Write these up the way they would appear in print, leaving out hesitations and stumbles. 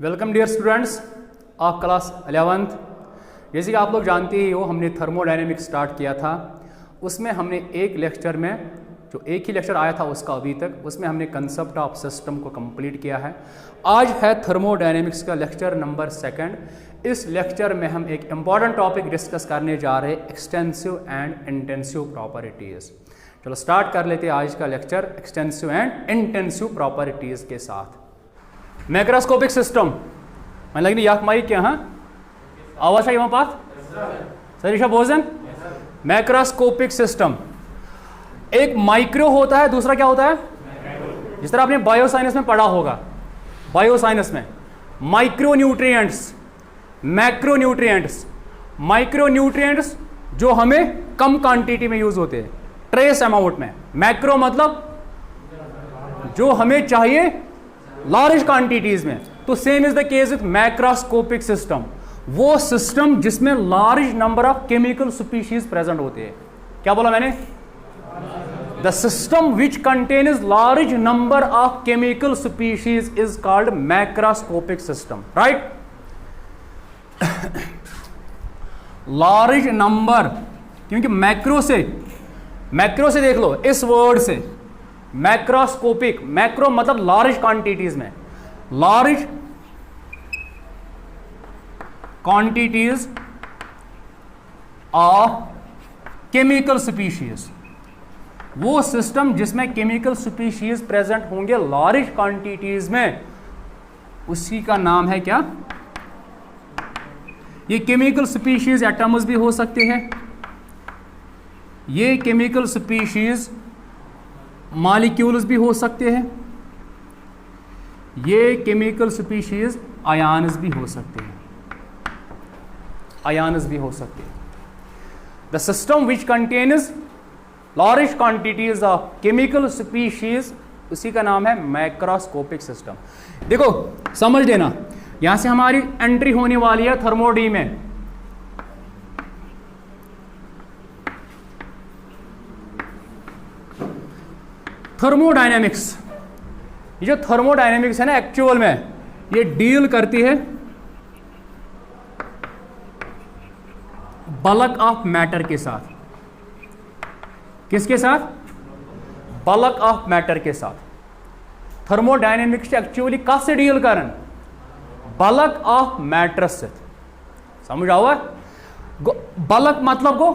Welcome dear students of class 11th। जैसे कि आप लोग जानते ही हो, हमने थर्मोडायनेमिक्स स्टार्ट किया था। उसमें हमने एक लेक्चर में, जो एक ही लेक्चर आया था उसका अभी तक, उसमें हमने कंसेप्ट ऑफ सिस्टम को कंप्लीट किया है। आज है थर्मोडायनेमिक्स का लेक्चर नंबर 2। इस लेक्चर में हम एक इम्पॉर्टेंट टॉपिक डिस्कस करने जा रहे हैं, एक्सटेंसिव एंड इंटेंसिव प्रॉपर्टीज़। चलो स्टार्ट कर लेते हैं आज का lecture extensive and intensive properties के साथ। मैक्रोस्कोपिक सिस्टम मैं लगनी याक माई क्या हाँ आवाज यहाँ पास सरिशा भोजन। मैक्रोस्कोपिक सिस्टम एक माइक्रो होता है, दूसरा क्या होता है, जिस तरह आपने बायोसाइंस में पढ़ा होगा, बायोसाइंस में माइक्रोन्यूट्रिएंट्स, मैक्रोन्यूट्रिएंट्स। माइक्रोन्यूट्रिएंट्स जो हमें कम क्वांटिटी में यूज होते हैं, ट्रेस अमाउंट में। मैक्रो मतलब जो हमें चाहिए लार्ज क्वांटिटीज में। तो same is the case with macroscopic system, वो सिस्टम जिसमें large number of chemical species present होते हैं। क्या बोला मैंने? The system which contains large number of chemical species is called macroscopic system, right. Large number, क्योंकि मैक्रो से देख लो, इस वर्ड से मैक्रोस्कोपिक, मैक्रो मतलब लार्ज क्वांटिटीज में, large quantities of chemical species. वो सिस्टम जिसमें केमिकल स्पीशीज प्रेजेंट होंगे लार्ज क्वांटिटीज में, उसी का नाम है क्या? ये केमिकल स्पीशीज एटम्स भी हो सकते हैं, ये केमिकल स्पीशीज मॉलिक्यूल्स भी हो सकते हैं, ये केमिकल स्पीशीज आयन्स भी हो सकते हैं, आयन्स भी हो सकते हैं। The system which contains large quantities of chemical species, उसी का नाम है मैक्रोस्कोपिक सिस्टम। देखो समझ लेना, यहां से हमारी एंट्री होने वाली है थर्मोडी में। थर्मोडायनेमिक्स, ये जो थर्मोडायनेमिक्स है ना, एक्चुअल में ये डील करती है बल्क ऑफ मैटर के साथ। किसके साथ? बल्क ऑफ मैटर के साथ। थर्मोडायनेमिक्स एक्चुअली कस से डील करन? बल्क ऑफ मैटर से। समझ आओ? बल्क मतलब को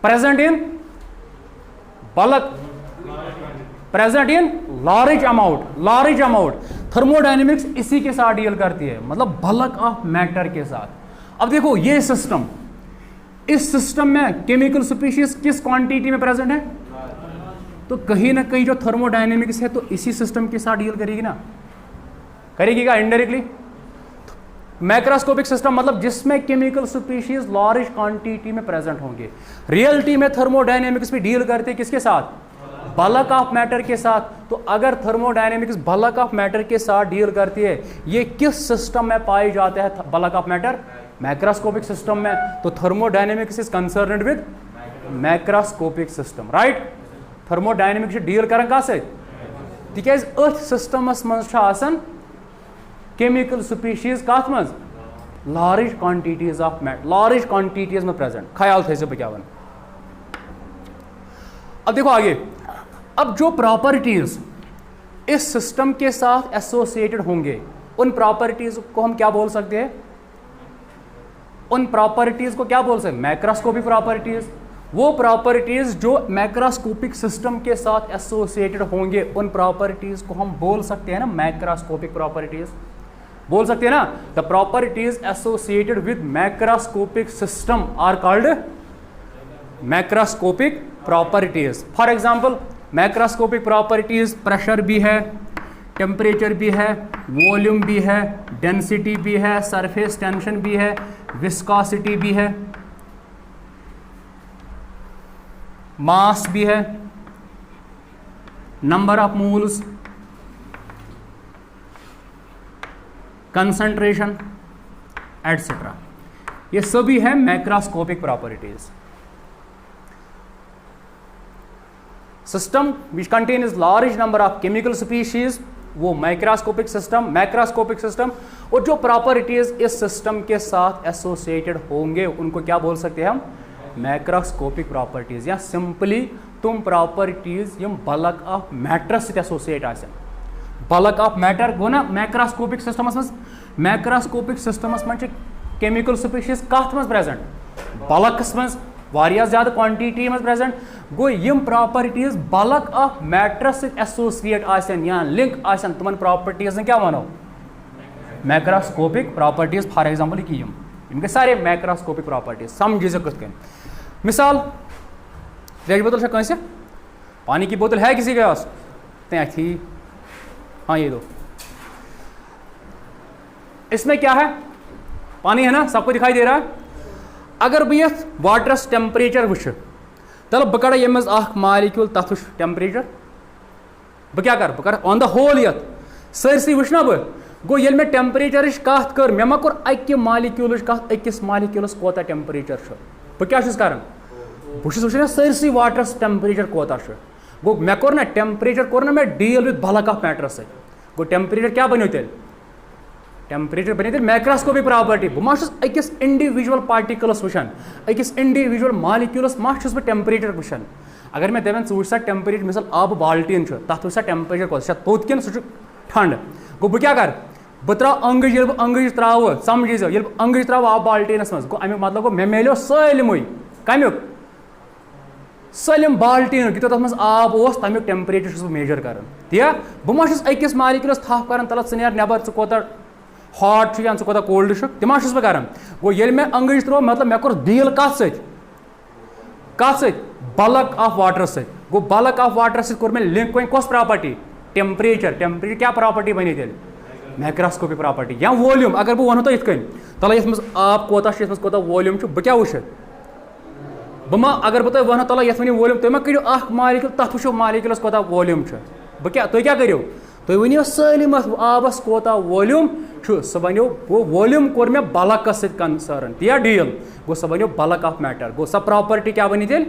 present in bulk, present in large amount, large amount. Thermodynamics इसी के साथ डील करती है, मतलब बल्क ऑफ मैटर के साथ। अब देखो ये सिस्टम, इस सिस्टम में केमिकल स्पीशीज किस क्वांटिटी में प्रेजेंट है? तो कहीं ना कहीं जो थर्मोडायनेमिक्स है तो इसी सिस्टम के साथ डील करेगी ना, करेगी क्या? इनडायरेक्टली। मैक्रोस्कोपिक सिस्टम मतलब जिसमें केमिकल स्पीशीज लार्ज क्वांटिटी में प्रेजेंट होंगे। रियलिटी में थर्मोडायनेमिक्स भी डील करते किसके साथ? बल्क ऑफ मैटर के साथ। तो अगर थर्मोडायनेमिक्स बल्क ऑफ मैटर के साथ डील करती है, ये किस सिस्टम में पाई जाते हैं bulk of matter? Macroscopic system में। तो thermodynamics is concerned with macroscopic system, right. Thermodynamics deal करें कहाँ से? तिकाज अथ सिस्टमस मज केमिकल स्पीशीज कथ मज large quantities of matter, large quantities में प्रेजेंट। ख्याल थे बह क्या वन। अब देखो आगे, अब जो प्रॉपर्टीज इस सिस्टम के साथ एसोसिएटेड होंगे, उन प्रॉपर्टीज को हम क्या बोल सकते हैं? उन प्रॉपर्टीज को क्या बोल सकते हैं? Macroscopic properties. वो प्रॉपर्टीज जो मैक्रोस्कोपिक सिस्टम के साथ एसोसिएटेड होंगे, उन प्रॉपर्टीज को हम बोल सकते हैं ना मैक्रोस्कोपिक प्रॉपर्टीज, बोल सकते हैं ना। The properties associated with macroscopic system are called macroscopic properties. For example macroscopic properties pressure भी है, टेम्परेचर भी है, वॉल्यूम भी है, डेंसिटी भी है, सरफेस टेंशन भी है, विस्कोसिटी भी है, मास भी है, number of moles, concentration etcetera, ये सभी है macroscopic properties. System which contains large number of chemical species, वो माइक्रोस्कोपिक सिस्टम, और जो प्रॉपर्टीज इस सिस्टम के साथ एसोसिएटेड होंगे उनको क्या बोल सकते हैं हम, मैक्रोस्कोपिक प्रॉपर्टीज, या सिंपली तुम प्रॉपर्टीज यम बल्क ऑफ मैटर से एसोसिएट आसन। बल्क ऑफ मैटर गो ना मैक्रोस्कोपिक सिस्टमस मज केमिकल स्पीशीज कथ मज प्रेजेंट, बल्कस मज वारिया ज़्यादा क्वांटिटी मज प्रेजेंट, गो यम प्रॉपर्टीज बल्क ऑफ मैटर से एसोसिएट आसन या लिंक आसन, तुमन प्रॉपर्टीज क्या वनो, मैक्रोस्कोपिक प्रॉपर्टीज। फॉर एग्जांपल कि यम गए सारे मैक्रोस्कोपिक प्रॉपर्टीज, समझी से कथ मिसाल त्रेश बोतल है कैसे, पानी की बोतल है किसी के पास, थी, हाँ ये दो, इसमें क्या है, पानी है ना, सबको दिखाई दे रहा है। अगर बह ये वाटरस टेम्परेचर वुच, चलो बह कड़ ये मालिक्यूल तथ वुच टेम्परेचर, बह क्या कर, बह कर ऑन द होल ये सरसी वुच ना बह, गो ये मे टेम्परेचर कत कर, मे मा कोर अक्ि मालिक्यूल कत, अकिस मालिक्यूलस कोता टेम्परेचर, बह क्या कर, बह वुचान सरसी वाटरस टेम्परेचर कोता, गो मे कोर ना टेम्परेचर कोर ना मे deal with bulk of matter से, गो टेम्परेचर क्या बनो तेल, टेम्परेचर बने तेल मैक्रोस्कोपिक प्रॉपर्टी। बह मा अकिस इंडिविजुअल पार्टिकलस वुचान, अकिस इंडिविजुअल मालिक्यूलस मा बह टेम्परेचर वुचान। अगर मैं दपन वुच सा टेम्परेचर, मिसाल आब बाल्टीन तथ वुच सा टेम्परेचर कोत तोत किन सह ठंड, गो बह क्या कर, बह त्रा अंगज, ये अंगज त्राव, समझी ये अंगज त्राव आब बाल्टीनस मज, गो अमुक मतलब गो मे मिलो सलमुई कमुक, सलम बाल्टीन कि तथ मज आब ओस, तमुक टेम्परेचर बह मेजर कर, दिया बह मा अकिस मालिक्यूलस थप कर तल नीर नबर च कोता हॉट या कोता कोल्ड तम बह कर, गो ये मे अंगज त्रो मतलब मे कोर डील कत बल्क ऑफ वाटर से, गो बल्क ऑफ वाटर से कोर मे लिंक वो कस प्रॉपर्टी, टेम्परेचर क्या प्रॉपर्टी बनी तेल, मैक्रोस्कोपिक प्रॉपर्टी। या वॉल्यूम, अगर बह वन तो इत तल ये आब कोता वॉल्यूम बह क्या वुच, बह अगर बह तुम वन तल ये वो वॉल्यूम, तुम करो मालिक्यूल तथ वो मालिक्यूलस कोता वॉल्यूम, बह क्या तुम क्या करो, तुम वन सलमस आबस कोता वॉल्यूम, सह बनो गो वॉल्यूम कोर मे बल्कस कंसर्न, दिया डील, गो सह बनो बल्क ऑफ मैटर, गो सह प्रॉपर्टी क्या बनी तेल,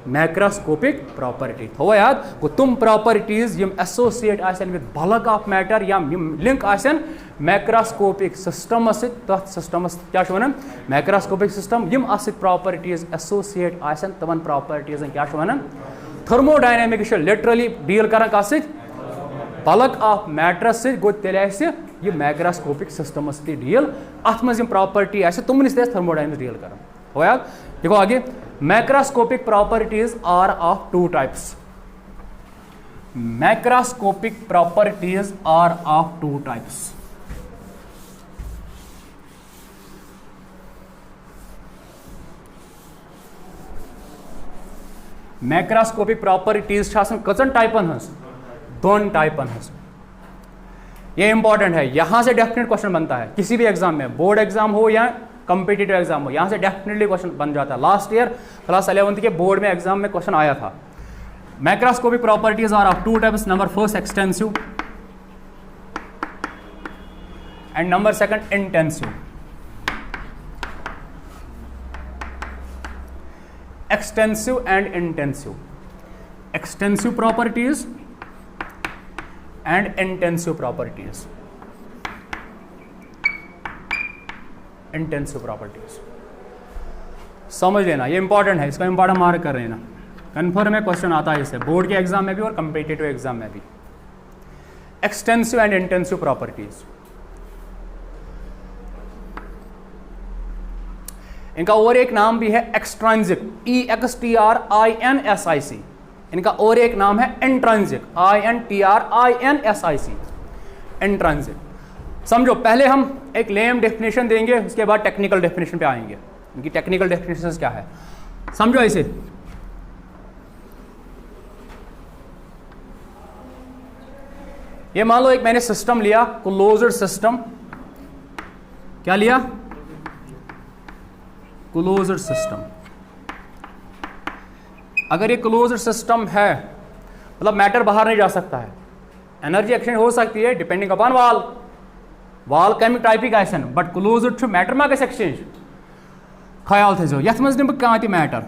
मैक्रोस्कोपिक प्रॉपर्टी। थो याद, गो तुम प्रॉपर्टीज यम एसोसिएट आसन विद बल्क ऑफ मैटर या लिंक आसन मैक्रोस्कोपिक सिस्टमस, तथ सिस्टमस क्या वन मैक्रोस्कोपिक सिस्टम, यम प्रॉपर्टीज एसोसिएट आसन तमन प्रॉपर्टीज क्या वन थर्मोडायनेमिक, लिटरली डील कर कत बल्क ऑफ मैटर से, गो तेल ये मैक्रोस्कोपिक सिस्टमस डील, अत मज प्रॉपर्टी तुमन थर्मोडायनेमिक्स डील कर। हो याद, देखो आगे, macroscopic properties are of two types, macroscopic properties are of two types. Macroscopic properties कचन टाइपन हज, दोन टाइपन हज। ये इंपॉर्टेंट है, यहां से डेफिनेट क्वेश्चन बनता है किसी भी एग्जाम में, बोर्ड एग्जाम हो या कॉम्पिटिटिव एग्जाम हो, यहां से डेफिनेटली क्वेश्चन बन जाता है। लास्ट ईयर क्लास 11th के बोर्ड में एग्जाम में क्वेश्चन आया था। Macroscopic properties are of two types, number first extensive and number second intensive. Extensive and intensive, extensive properties and intensive properties, intensive properties समझ लेना, ये इंपॉर्टेंट है, इसका इंपॉर्टेंट मार्क कर लेना, कन्फर्म है क्वेश्चन आता है इससे बोर्ड के एग्जाम में भी और कॉम्पिटिटिव एग्जाम में भी। एक्सटेंसिव एंड इंटेंसिव प्रॉपर्टीज, इनका और एक नाम भी है एक्सट्रांजिक, EXTRINSIC, इनका और एक नाम है इंट्रांजिक, INTRINSIC, इंट्रांजिक। समझो, पहले हम एक लेम डेफिनेशन देंगे, उसके बाद टेक्निकल डेफिनेशन पे आएंगे। इनकी टेक्निकल डेफिनेशन क्या है समझो ऐसे, ये मान लो एक मैंने सिस्टम लिया, क्लोज्ड सिस्टम, क्या लिया, क्लोज्ड सिस्टम। अगर ये क्लोज्ड सिस्टम है मतलब मैटर बाहर नहीं जा सकता है, एनर्जी एक्सचेंज हो सकती है डिपेंडिंग अपॉन वाल केमिक टाइपिक आसन, बट क्लोज्ड मैटर मा गस एक्सचेंज, ख्याल थो ये मज निम क्या मैटर,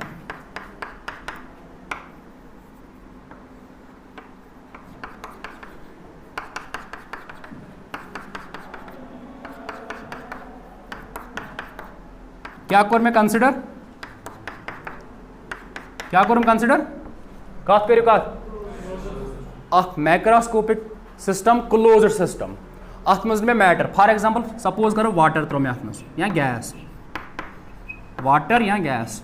क्या कोर में कंसिडर, क्या कोर कंसिडर, कत करो कत मैक्रोस्कोपिक सिस्टम, क्लोज्ड सिस्टम, अत मज में मैटर, फॉर एग्जांपल सपोज करो वाटर त्रो में अत मज या गैस, वाटर या गैस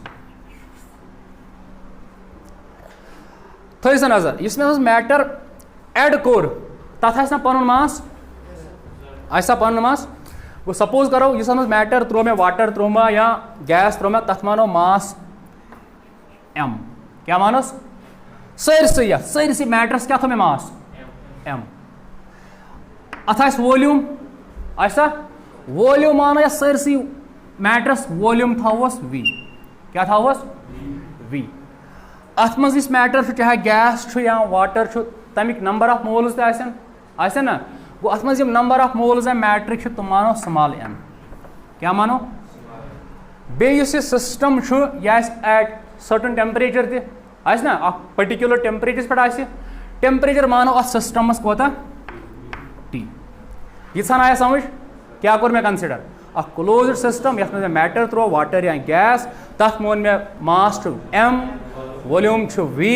थो सा नजर, इस में मैटर एड कोर तथ ना पन मास, ऐसा पन मास, वो सपोज करो इस मैटर त्रो में वाटर त्रो में या गैस त्रो में, तथ मानो मास एम, क्या मानोस सरसी मैटरस क्या थो में मास एम, अथ वॉल्यूम ऐसा वॉल्यूम मानो या सरसी मैटरस वॉल्यूम थोस वी, क्या थोस वी, अथ मज इस मैटर चाहे गैस या वाटर तमिक नंबर ऑफ मोल्स तन ना, गो अथ मज नंबर ऑफ मोल्स मैट्रिक तुम मानो स्मॉल एम, क्या मानो बेस ये सिस्टम यह एट सर्टन टेम्परेचर तस ना पर्टिकुलर टेम्परेचर पे टेम्परेचर मानो अ सिस्टमस कोता टी, यह आया समझ, क्या कोर में कंसिडर अ क्लोज्ड सिस्टम यथ में मैटर त्रो वाटर या गैस, तथ मोन में mass M, volume V,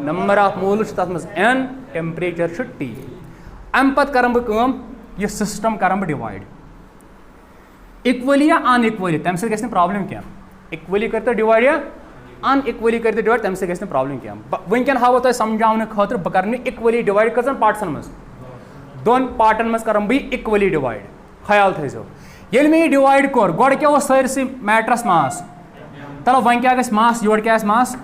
number of moles तथ मज एन, टेम्परेचर टी, अम पत कर यह सिस्टम कर डिवाइड इक्वली या अनइक्वली, तम से गि प्रॉब्लम क्या, इक्वली कर डिवाइड या अनइक्वली कर डिवाइड, तम से गि प्रॉब्लम क्या, वनकन हावो तुम समझाने खतर बह कर इक्वली डिवाइड कजन पार्टसन मज, दोन पार्टन मज कर बह इक्वली डिवाइड, ख्याल थो ये में डिवाइड कोर गोड़ क्या सरसी मैटरस मास, चलो वन क्या मास योर क्या मास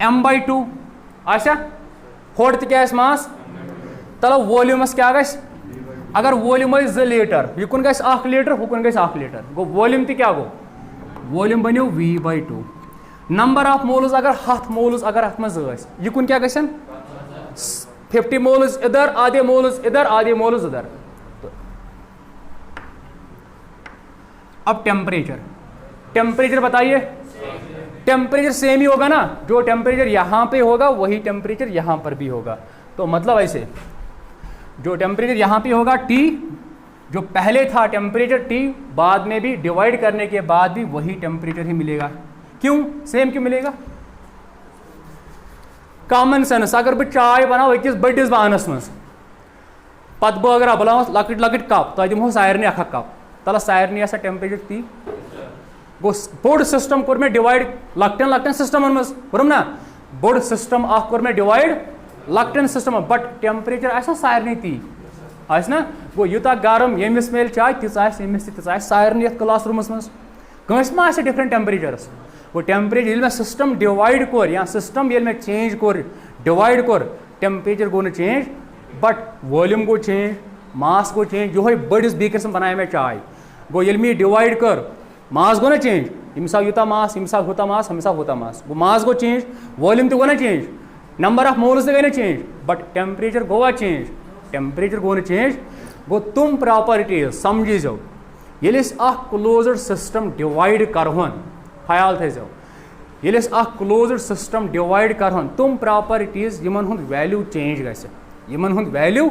m/2 अच्छा होड़ क्या मास, चलो वॉल्यूमस क्या अगर वॉल्यूम 2 लीटर युकुन गस 1 लीटर हुकुन गस 1 लीटर गो वॉल्यूम ती क्या गो वॉल्यूम बनो v/2, नंबर ऑफ मोल्स अगर 100 मोल्स अगर अथ मज युकुन क्या गसन 50 मोल्स इधर आधे मोल्स इधर आधे मोल्स इधर। अब टेम्परेचर, टेम्परेचर बताइए, टेम्परेचर सेम ही होगा ना, जो टेम्परेचर यहाँ पे होगा वही टेम्परेचर यहाँ पर भी होगा, तो मतलब ऐसे जो टेम्परेचर यहाँ पे होगा T, जो पहले था टेम्परेचर T बाद में भी डिवाइड करने के बाद भी वही टेम्परेचर ही मिलेगा, क्यों सेम क्यों मिलेगा, कॉमन सेंस, अगर बह चाय बनाओ अकिस बड़िस बानस मज पत बह अगर बनाओ लकट लकट कप तो दिमो सारे अख कप तल सारे आसा टेम्परेचर ती गो बोड़ सिस्टम कोर में डिवाइड लकटन लकटन सिस्टमन मज कोरम ना बोड़ सिस्टम अख कोर में डिवाइड लकटन सिस्टम बट टेम्परेचर आसा सारे ती आस ना गो यूता गरम यमिस मेल चाय तिस यमिस तिस सारे यथ क्लास रूमस मज कंस मा आसे डिफरेंट टेम्परेचरस वो टेम्परेचर ये सिस्टम डिवाइड कोर या सिस्टम ये में चेंज कोर डिवाइड कोर टेम्परेचर गो न चेंज बट वॉल्यूम गो चेंज मास गो चेंज यो बड़िस बीकरस बनाए में चाय गो ये में डिवाइड कर मास गो ना चेंज यमिसा यूता मास यमिसा होता मास हमेशा होता मास गो मास गो चेंज वॉल्यूम तो गो ना चेंज नंबर ऑफ मोल्स गई ना चेंज बट टेम्परेचर गोवा चेंज टेम्परेचर गो न चेंज गो तुम प्रॉपर्टीज समझी जो ये क्लोज्ड सिस्टम डिवाइड करहन ख्याल थो ये क्लोज्ड सिस्टम डिवाइड करहन तुम प्रॉपर्टीज यमन हुंद वैल्यू चेंज गमन हुंद वैल्यू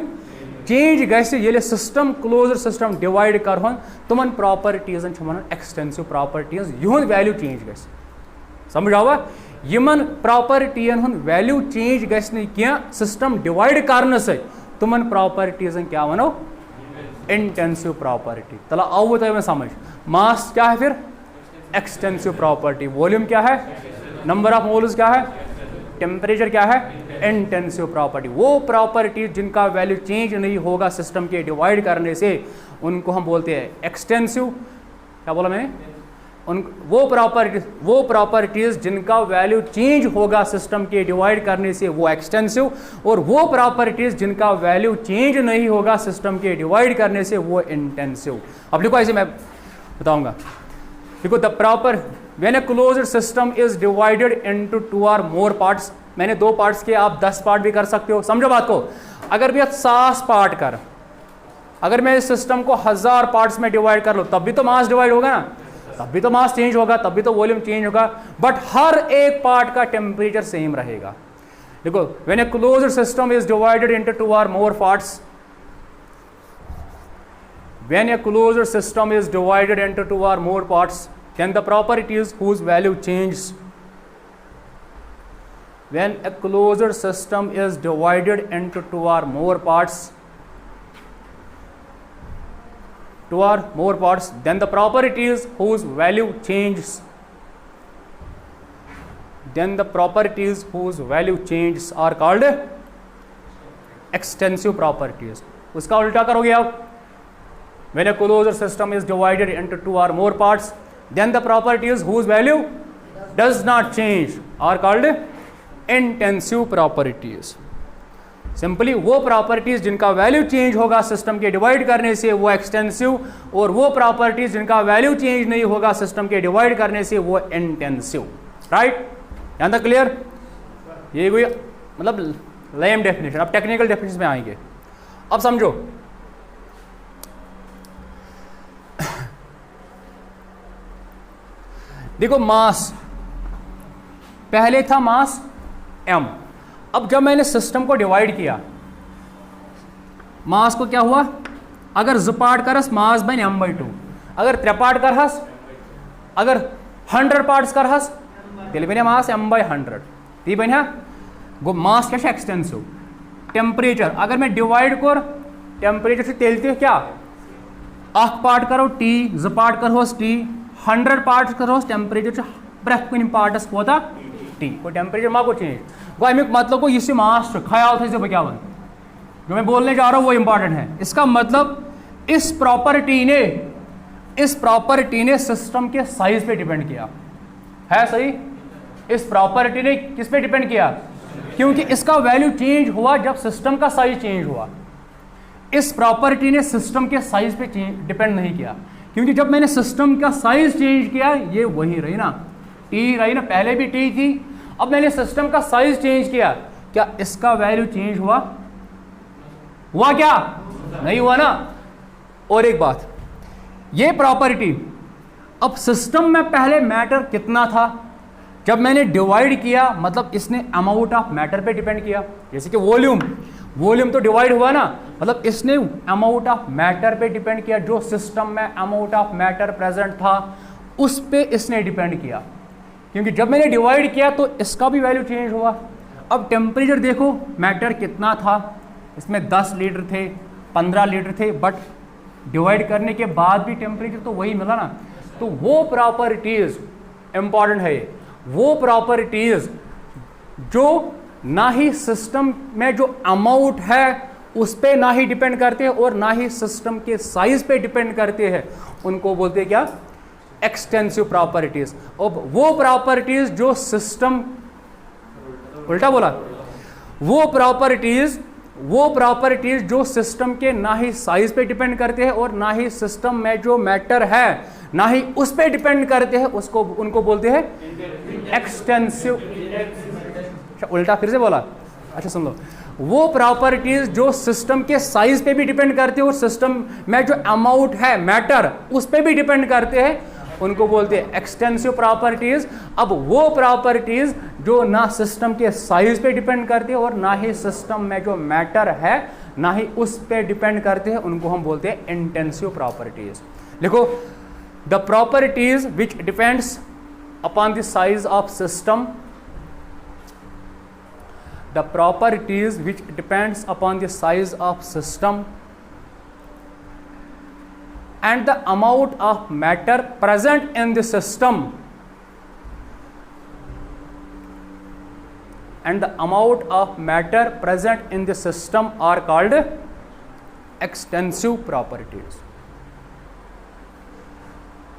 चेंज गि सिस्टम क्लोज्ड सिस्टम डिवाइड करहन तुमन प्रॉपर्टीजन वन एक्सटेंसिव प्रॉपर्टीज युंद वैल्यू चेंज ग समझ आवा यमन प्रॉपर्टीन हुंद वैल्यू चेंज गि सिस्टम डिवाइड करने से तुमन प्रॉपर्टीजन क्या वनो इंटेंसिव प्रॉपर्टी तला आओ तो में समझ मास क्या है फिर एक्सटेंसिव प्रॉपर्टी वॉल्यूम क्या है नंबर ऑफ मोल्स क्या है टेम्परेचर क्या है इंटेंसिव प्रॉपर्टी वो प्रॉपर्टी जिनका वैल्यू चेंज नहीं होगा सिस्टम के डिवाइड करने से उनको हम बोलते हैं एक्सटेंसिव क्या बोला मैंने उन वो प्रॉपर्टीज जिनका वैल्यू चेंज होगा सिस्टम के डिवाइड करने से वो एक्सटेंसिव और वो प्रॉपर्टीज जिनका वैल्यू चेंज नहीं होगा सिस्टम के डिवाइड करने से वो इंटेंसिव। अब देखो ऐसे मैं बताऊंगा देखो the proper when a closed system is divided into 2 or more parts मैंने 2 पार्ट्स के आप 10 पार्ट भी कर सकते हो समझो बात को अगर भी 100 पार्ट कर अगर मैं इस सिस्टम को 1000 पार्ट्स में डिवाइड कर लो तब भी तो मास डिवाइड होगा ना तब भी तो मास चेंज होगा तब भी तो वॉल्यूम चेंज होगा बट हर एक पार्ट का टेम्परेचर सेम रहेगा। देखो when a closed system is divided into 2 or more parts When a closed system is divided into two or more parts, then the properties whose value changes. When a closed system is divided into two or more parts, then the properties whose value changes. Then the properties whose value changes are called extensive properties. उसका उल्टा करोगे आप. When a closed system is divided into two or more parts, then the properties whose value does not change are called intensive properties. Simply वो properties जिनका value change होगा system के divide करने से वो एक्सटेंसिव, और वो प्रॉपर्टीज जिनका वैल्यू चेंज नहीं होगा सिस्टम के डिवाइड करने से वो इंटेंसिव. राइट, यहाँ तक क्लियर? ये कोई मतलब लेम डेफिनेशन. अब टेक्निकल डेफिनेशन में आएंगे. अब समझो, देखो मास, पहले था मास m. अब जब मैंने सिस्टम को डिवाइड किया, मास को क्या हुआ, अगर ज पार्ट करस मास बन m/2, अगर 3 पार्ट करहस, अगर 100 पार्ट्स करहस तेल बन मास m/100. ती बन गो मास क्या एक्सटेंसिव. टेम्परेचर अगर मैं डिवाइड कर टेम्परेचर से तेल क्या, 1 पार्ट करो T, ज पार्ट करोस T, 100 पार्ट करोस टेम्परेचर प्रथ कुन पार्टस कोता T को टेम्परेचर मा को चेंज गो. अमिक मतलब को यह मास ख्याल थे बह क्या जो मैं बोलने जा रहा हूँ वो इंपॉर्टेंट है. इसका मतलब इस प्रॉपर्टी ने सिस्टम के साइज पे डिपेंड किया है. सही, इस प्रॉपर्टी ने किस पे डिपेंड किया, क्योंकि इसका वैल्यू चेंज हुआ जब सिस्टम का साइज चेंज हुआ. इस प्रॉपर्टी ने सिस्टम के साइज पे डिपेंड नहीं किया, क्योंकि जब मैंने सिस्टम का साइज चेंज किया, ये वही रही ना, टी रही ना, पहले भी टी थी, अब मैंने सिस्टम का साइज चेंज किया, क्या इसका वैल्यू चेंज हुआ क्या? नहीं हुआ ना. और एक बात, ये प्रॉपर्टी, अब सिस्टम में पहले मैटर कितना था, जब मैंने डिवाइड किया मतलब इसने अमाउंट ऑफ मैटर पे डिपेंड किया. जैसे कि वॉल्यूम तो डिवाइड हुआ ना, मतलब इसने अमाउंट ऑफ मैटर पे डिपेंड किया. जो सिस्टम में अमाउंट ऑफ मैटर प्रेजेंट था उस पे इसने डिपेंड किया, क्योंकि जब मैंने डिवाइड किया तो इसका भी वैल्यू चेंज हुआ. अब टेम्परेचर देखो, मैटर कितना था, इसमें 10 लीटर थे, 15 लीटर थे, बट डिवाइड करने के बाद भी टेम्परेचर तो वही मिला ना. तो वो प्रॉपर्टीज इंपॉर्टेंट है, वो प्रॉपर्टीज जो ना ही सिस्टम में जो अमाउंट है उस पे ना ही डिपेंड करते हैं और ना ही सिस्टम के साइज पे डिपेंड करते हैं, उनको बोलते हैं क्या, एक्सटेंसिव प्रॉपर्टीज. अब वो प्रॉपर्टीज जो सिस्टम, उल्टा बोला, वो प्रॉपर्टीज जो सिस्टम के ना ही साइज पे डिपेंड करते हैं और ना ही सिस्टम में जो मैटर है ना ही उस पे डिपेंड करते हैं, उनको बोलते हैं एक्सटेंसिव. उल्टा फिर से बोला, अच्छा सुन लो. वो प्रॉपर्टीज जो सिस्टम के साइज पे भी डिपेंड करते हैं और सिस्टम में जो अमाउंट है मैटर उस पे भी डिपेंड करते हैं, उनको बोलते हैं एक्सटेंसिव प्रॉपर्टीज. अब वो प्रॉपर्टीज जो ना सिस्टम के साइज पे डिपेंड करते हैं और ना ही सिस्टम में जो मैटर है ना ही उस पे डिपेंड करते हैं, उनको हम बोलते हैं इंटेंसिव प्रॉपर्टीज. लिखो, the properties which depends upon the size of system, the properties which depends upon the size of system and the amount of matter present in the system are called extensive properties.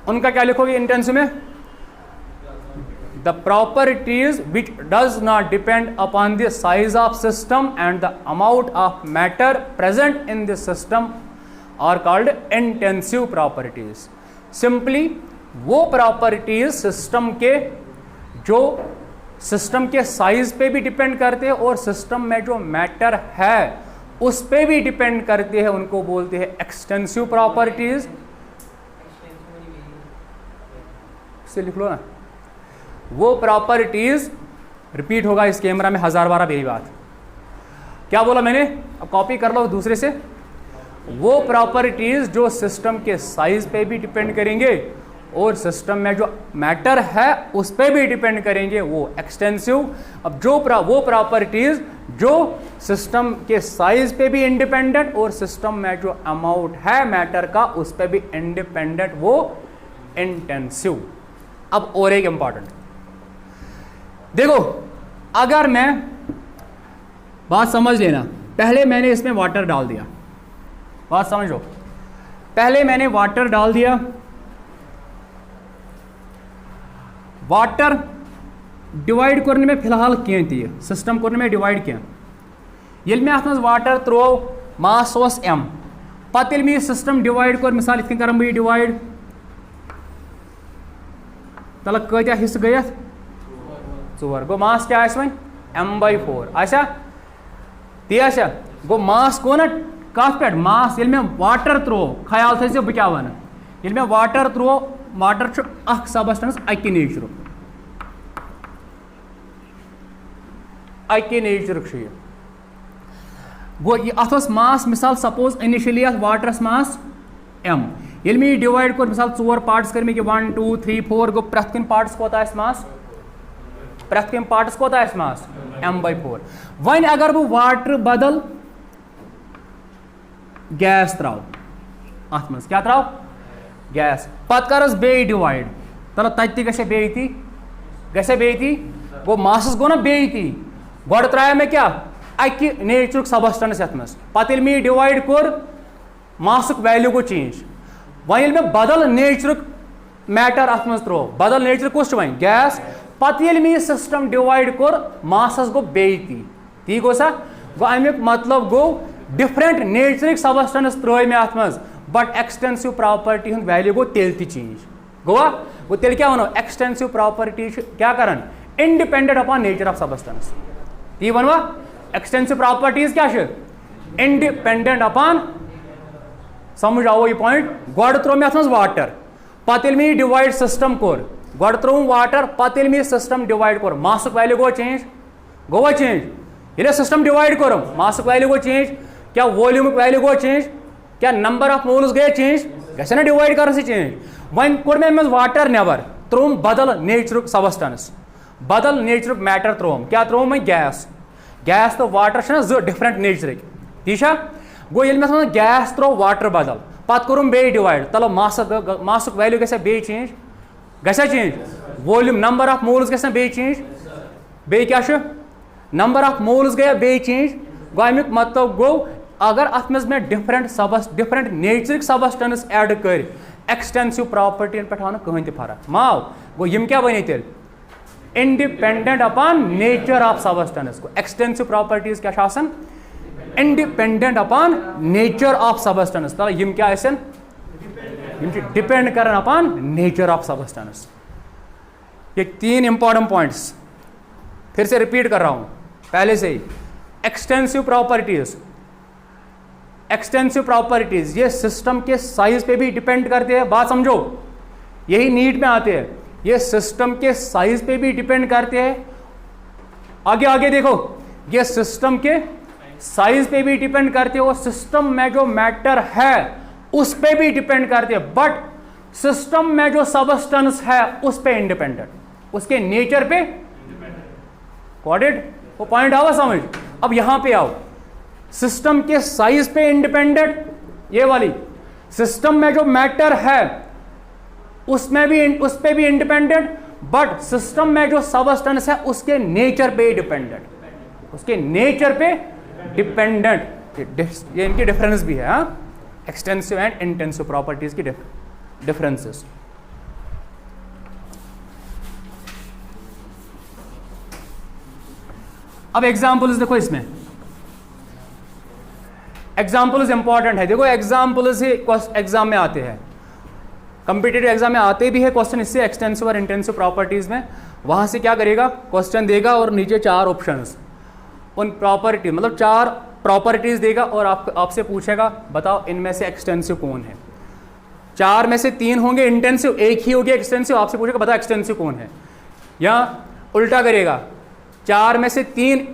उनका क्या लिखोगे intensive में, the properties which does not depend upon the size of system and the amount of matter present in the system are called intensive properties. Simply वो properties system के जो system के size पे भी डिपेंड करते हैं और सिस्टम में जो मैटर है उस पे भी डिपेंड करते हैं, उनको बोलते हैं एक्सटेंसिव प्रॉपर्टीज. से लिख लो ना, वो प्रॉपर्टीज, रिपीट होगा इस कैमरा में 1000 बार यही बात. क्या बोला मैंने, अब कॉपी कर लो दूसरे से. वो प्रॉपर्टीज जो सिस्टम के साइज पे भी डिपेंड करेंगे और सिस्टम में जो मैटर है उस पे भी डिपेंड करेंगे, वो एक्सटेंसिव। अब वो प्रॉपर्टीज जो सिस्टम के साइज पे भी इंडिपेंडेंट और सिस्टम में जो अमाउंट है मैटर का उस पे भी इंडिपेंडेंट, वो इंटेंसिव। अब और एक इंपॉर्टेंट देखो, अगर मैं बात समझ लेना, पहले मैंने इसमें वाटर डाल दिया, बात समझो, पहले मैंने वाटर डाल दिया, वाटर डिवाइड करने में फिलहाल क्या थी सिस्टम करने में डिवाइड क्या ये में अत वाटर त्रो मास m पत मे सिस्टम डिवाइड कर मिसाल इत कर डिवाइड तल कत्या हिस्स गई 4 गो मास क्या वन m/4 आशा ती आशा गो मास गो ना कत पे मास ये में वाटर त्रो ख्याल थो बह क्या वन ये में वाटर त्रो वाटर सबस्टेंस अकि नेचर अकि नेचर गो अत मास मिसाल सपोज इनिशियली अत वाटरस मास m ये मे डिवाइड कर मिसाल 4 पार्ट्स कर मे 1 2 3 4 गो प्रथ कन पार्ट्स कोत मास प्रथ कन पार्ट्स कोत मास m/4 वन अगर बह वाटर बदल गैस त्राव अत मज क्या त्राव गैस पत करस बे डिवाइड तल तति गई गो मासस गो ना बेती गोड़ त्रा मे क्या अकि नेचर सबस्टेंस ये मज पत मे डिवाइड कोर मासुक वैल्यू गो चेंज वन मे बदल नेचर मैटर अत मज त्रो बदल नेचर कुछ वन गैस पत मे सिस्टम डिवाइड कोर मासस गो बेती ती गो सा गो अमुक मतलब गो डिफरेंट नेचर सबस्टेंस त्रो मे अत मज बट एक्सटेंसिव प्रॉपर्टी हूँ वैल्यू गो तेल चेंज गोवा गो तेल क्या वनो एक्सटेंसिव प्रॉपर्टी क्या करन independent upon nature of substance ती वनवा एक्सटेंसिव प्रॉपर्टीज क्या इंडिपेंडेंट अपॉन समझ आओ ये पॉइंट गोड़ त्रो मे अत वाटर पत मे डिवाइड सिस्टम कोर गोड़ त्रो वाटर पत मे सिस्टम डिवाइड कोर मासुक वैल्यू गो चेंज गोवा चेंज ये सिस्टम डिवाइड कोर मासुक वैल्यू गो चेंज क्या वॉल्यूमिक वैल्यू गो चेंज क्या नंबर ऑफ मोल्स गए चेंज गए ना डिवाइड कर चेंज वन कोर मे वाटर नेबर त्रोम बदल नेचर सबस्टेंस बदल नेचर मैटर त्रोम क्या त्रोम गैस गैस तो वाटर जो डिफरेंट नेचर ती गो ये मे गैस त्रो वाटर बदल पत कोरुम बे डिवाइड तलो मासुक वैल्यू गए बे चेंज गया change volume number of moles गए बे चेंज बे क्या नंबर ऑफ मोल्स गया बे चेंज गो अमुक मतलब गो अगर अत मज में डिफरेंट नेचर सबस्टेंस एड कर एक्सटेंसिव प्रॉपर्टी पे आव कहीं फर्क माव गो यम क्या बने तेल independent upon nature of substance को एक्सटेंसिव प्रॉपर्टीज क्या independent upon nature of substance तल यम क्या डिपेंड कर अपॉन नेचर ऑफ सबस्टेंस। ये 3 इंपॉर्टेंट पॉइंट्स फिर से रिपीट कर रहा हूं पहले से ही। एक्सटेंसिव प्रॉपर्टीज ये सिस्टम के साइज पे भी डिपेंड करते हैं, बात समझो, यही नीट में आते हैं, ये सिस्टम के साइज पे भी डिपेंड करते हैं। आगे देखो, ये सिस्टम के साइज पे भी डिपेंड करते हैं और सिस्टम में जो मैटर है उस पे भी डिपेंड करते हैं, बट सिस्टम में जो सबस्टेंस है उस पे इंडिपेंडेंट, उसके नेचर पे कोडेड। वो पॉइंट आओ समझ। अब यहां पे आओ, सिस्टम के साइज पे इंडिपेंडेंट, ये वाली सिस्टम में जो मैटर है उसमें भी उस पे भी इंडिपेंडेंट, बट सिस्टम में जो सबस्टेंस है उसके नेचर पे डिपेंडेंट, उसके नेचर पे डिपेंडेंट। ये इनकी डिफरेंस भी है, हाँ, एक्सटेंसिव एंड इंटेंसिव प्रॉपर्टीज की डिफरेंसेस। अब एग्जाम्पल्स देखो, इसमें एग्जाम्पल्स इंपॉर्टेंट है। देखो एग्जाम्पल्स ही एग्जाम में आते हैं, कॉम्पिटिटिव एग्जाम में आते भी है क्वेश्चन इससे, एक्सटेंसिव और इंटेंसिव प्रॉपर्टीज में। वहां से क्या करेगा, क्वेश्चन देगा और नीचे 4 ऑप्शंस, उन प्रॉपर्टी मतलब 4 प्रॉपर्टीज देगा और आपसे पूछेगा बताओ इनमें से एक्सटेंसिव कौन है। 4 में से 3 होंगे इंटेंसिव, 1 ही होगी एक्सटेंसिव, आपसे पूछेगा बताओ एक्सटेंसिव कौन है। या उल्टा करेगा, 4 में से 3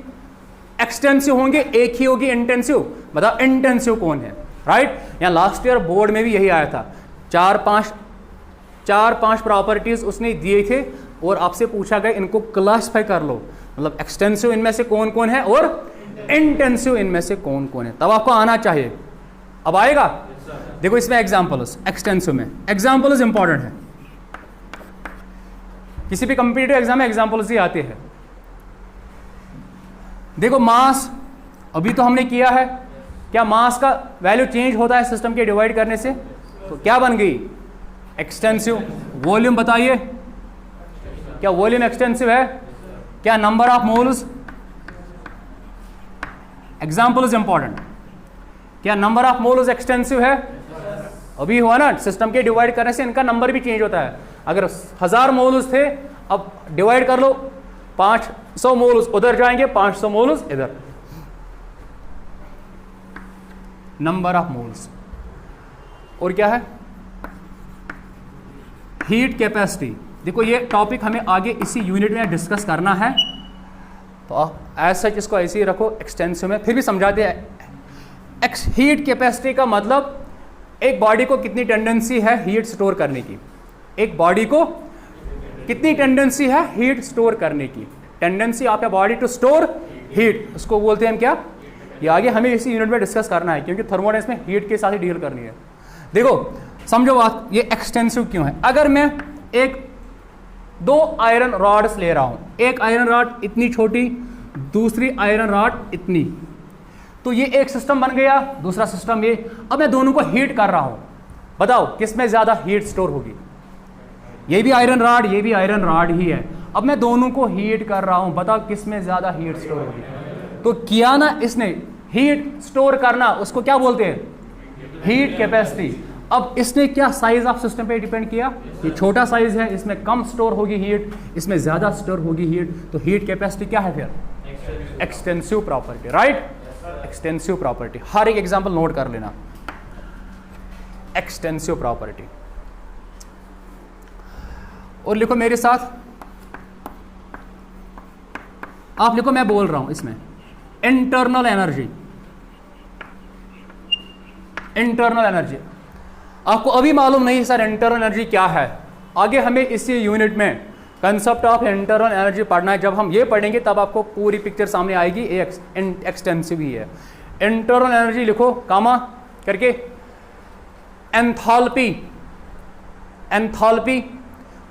एक्सटेंसिव होंगे, 1 ही होगी इंटेंसिव, बताओ इंटेंसिव कौन है। राइट। या लास्ट ईयर बोर्ड में भी यही आया था, चार पांच प्रॉपर्टीज उसने दिए थे और आपसे पूछा गया इनको क्लासिफाई कर लो, मतलब एक्सटेंसिव इनमें से कौन कौन है और इंटेंसिव इनमें से कौन कौन है, तब आपको आना चाहिए। अब आएगा? देखो इसमें एग्जाम्पल्स, एक्सटेंसिव में एग्जाम्पल्स इंपॉर्टेंट है, किसी भी कॉम्पिटिटिव एग्जाम में एग्जाम्पल्स ही आते हैं। देखो मास, अभी तो हमने किया है, क्या मास का वैल्यू चेंज होता है सिस्टम के डिवाइड करने से? तो क्या बन गई? एक्सटेंसिव। वॉल्यूम बताइए, क्या वॉल्यूम एक्सटेंसिव है? क्या number of moles? Example is important. क्या नंबर ऑफ मोल्स एक्सटेंसिव है? अभी हुआ ना, सिस्टम के डिवाइड करने से इनका नंबर भी चेंज होता है। अगर 1000 मोल्स थे, अब डिवाइड कर लो, 500 मोल्स उधर जाएंगे, 500 मोल्स इधर। Number of moles. और क्या है? Heat capacity. देखो ये टॉपिक हमें आगे इसी यूनिट में डिस्कस करना है, तो एज सच इसको ऐसे ही रखो एक्सटेंसिव में, फिर भी समझाते हैं। हीट कैपेसिटी का मतलब एक बॉडी को कितनी टेंडेंसी है हीट स्टोर करने की, एक बॉडी को कितनी टेंडेंसी है हीट स्टोर करने की, tendency of a body to store heat, उसको बोलते हैं हम क्या? ये आगे हमें इसी यूनिट में डिस्कस करना है, क्योंकि थर्मोडायनेमिक्स में हीट के साथ ही डील करनी है। देखो समझो बात, ये एक्सटेंसिव क्यों है? अगर मैं दो आयरन रॉड्स ले रहा हूं, एक आयरन रॉड इतनी छोटी, दूसरी आयरन रॉड इतनी, तो ये एक सिस्टम बन गया, दूसरा सिस्टम ये। अब मैं दोनों को हीट कर रहा हूं, बताओ किसमें ज्यादा हीट स्टोर होगी? ये भी आयरन रॉड, ये भी आयरन रॉड ही है। अब मैं दोनों को हीट कर रहा हूं, बताओ किसमें ज्यादा हीट स्टोर होगी? तो किया ना इसने, हीट स्टोर करना, उसको क्या बोलते हैं? Heat capacity. अब इसने क्या साइज ऑफ सिस्टम पे डिपेंड किया? ये छोटा साइज है, इसमें कम स्टोर होगी हीट, इसमें ज्यादा स्टोर होगी हीट, तो हीट कैपेसिटी क्या है फिर? Extensive property, right? Extensive property, हर एक एग्जांपल नोट कर लेना। Extensive property. और लिखो मेरे साथ, आप लिखो, मैं बोल रहा हूं इसमें इंटरनल एनर्जी। इंटरनल एनर्जी आपको अभी मालूम नहीं सर इंटरनल एनर्जी क्या है, आगे हमें इसी यूनिट में कंसेप्ट ऑफ इंटरनल एनर्जी पढ़ना है। जब हम ये पढ़ेंगे तब आपको पूरी पिक्चर सामने आएगी, एक्सटेंसिव ही है। इंटरनल एनर्जी लिखो कामा करके, एंथैल्पी, एंथैल्पी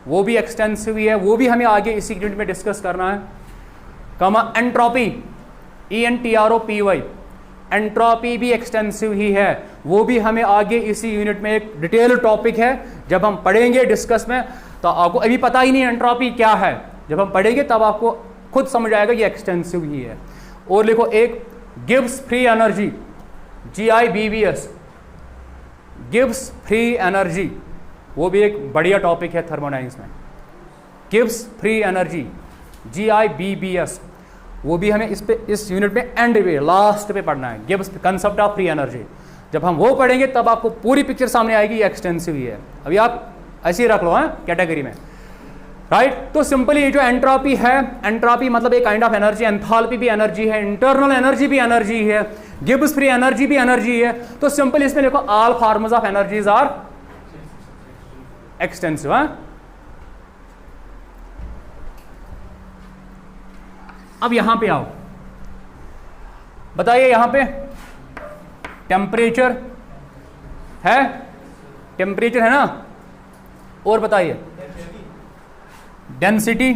वो भी एक्सटेंसिव ही है, वो भी हमें आगे इसी यूनिट में डिस्कस करना है। कामा एंट्रोपी, ENTROPY, एंट्रोपी भी एक्सटेंसिव ही है, वो भी हमें आगे इसी यूनिट में एक डिटेल टॉपिक है, जब हम पढ़ेंगे डिस्कस में। तो आपको अभी पता ही नहीं एंट्रोपी क्या है, जब हम पढ़ेंगे तब आपको खुद समझ आएगा ये एक्सटेंसिव ही है। और लिखो एक Gibbs free energy, GIBBS, Gibbs free energy, वो भी एक बढ़िया टॉपिक है थर्मोडायनेमिक्स में। गिब्स फ्री एनर्जी, GIBBS, वो भी हमें इस यूनिट में एंड पे, लास्ट पे पढ़ना है, Gibbs concept of free energy. जब हम वो पढ़ेंगे तब आपको पूरी पिक्चर सामने आएगी, ये एक्सटेंसिव ही है। अभी आप ऐसे ही रख लो हाँ कैटेगरी में, राइट? तो सिंपली ये जो एंट्रोपी है, एंट्रोपी मतलब एक काइंड ऑफ एनर्जी, एंथैल्पी भी एनर्जी है, इंटरनल एनर्जी भी एनर्जी है, गिब्स फ्री एनर्जी भी एनर्जी है। तो सिंपल इसमें देखो all forms of energies are extensive. अब यहां पे आओ, बताइए यहां पे टेम्परेचर है, टेम्परेचर है ना, और बताइए density,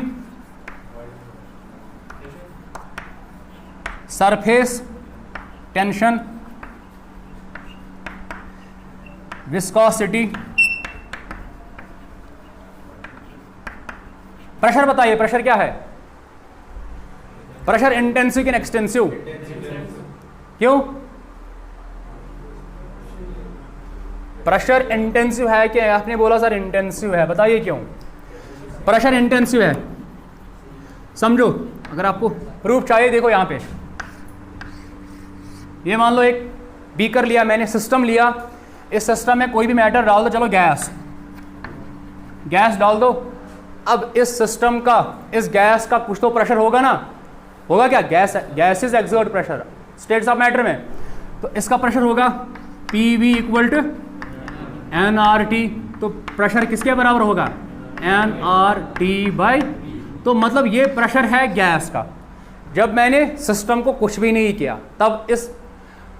surface tension, viscosity, pressure बताइए, प्रेशर क्या है? प्रेशर इंटेंसिव कि एक्सटेंसिव? क्यों? प्रेशर इंटेंसिव है कि आपने बोला सर इंटेंसिव है, बताइए क्यों प्रेशर इंटेंसिव है? समझो, अगर आपको प्रूफ चाहिए देखो यहां पे, ये मान लो एक बीकर लिया मैंने, सिस्टम लिया, इस सिस्टम में कोई भी मैटर डाल दो, चलो गैस डाल दो। अब इस सिस्टम का, इस गैस का कुछ तो प्रेशर होगा ना, होगा क्या? Gases exert pressure states of matter में, तो इसका प्रेशर होगा p v equal to n r t, तो प्रेशर किसके बराबर होगा, एन आर टी बाई, तो मतलब ये प्रेशर है गैस का। जब मैंने सिस्टम को कुछ भी नहीं किया तब इस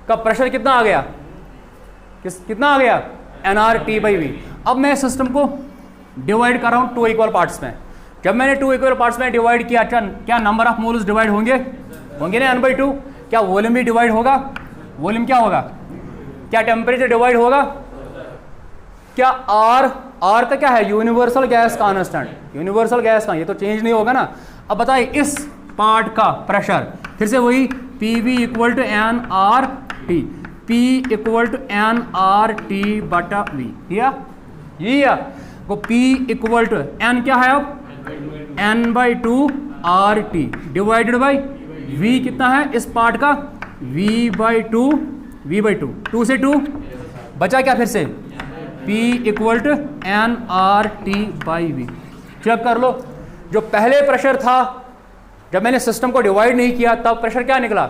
का प्रेशर कितना आ गया, कितना आ गया, n r t by v. अब मैं सिस्टम को डिवाइड कर रहा हूँ 2 इक्वल पार्ट्स में। जब मैंने 2 इक्वल पार्ट्स में डिवाइड किया, क्या नंबर ऑफ मोल्स डिवाइड होंगे ना n/2। क्या वॉल्यूम भी डिवाइड होगा, वॉल्यूम क्या होगा, क्या टेम्परेचर डिवाइड होगा, क्या आर का क्या है, universal gas constant, universal gas का, ये तो चेंज नहीं होगा ना। अब बताइए इस पार्ट का प्रेशर, फिर से वही p v equal to n r t, p equal to n r t बटा वी, या को पी इक्वल टू एन क्या है अब, n/2 R T divided by v कितना है इस पार्ट का, v/2, 2 से 2 बचा क्या, फिर से p equal to n r t by v. Check कर लो, जो पहले प्रेशर था जब मैंने सिस्टम को डिवाइड नहीं किया तब प्रेशर क्या निकला,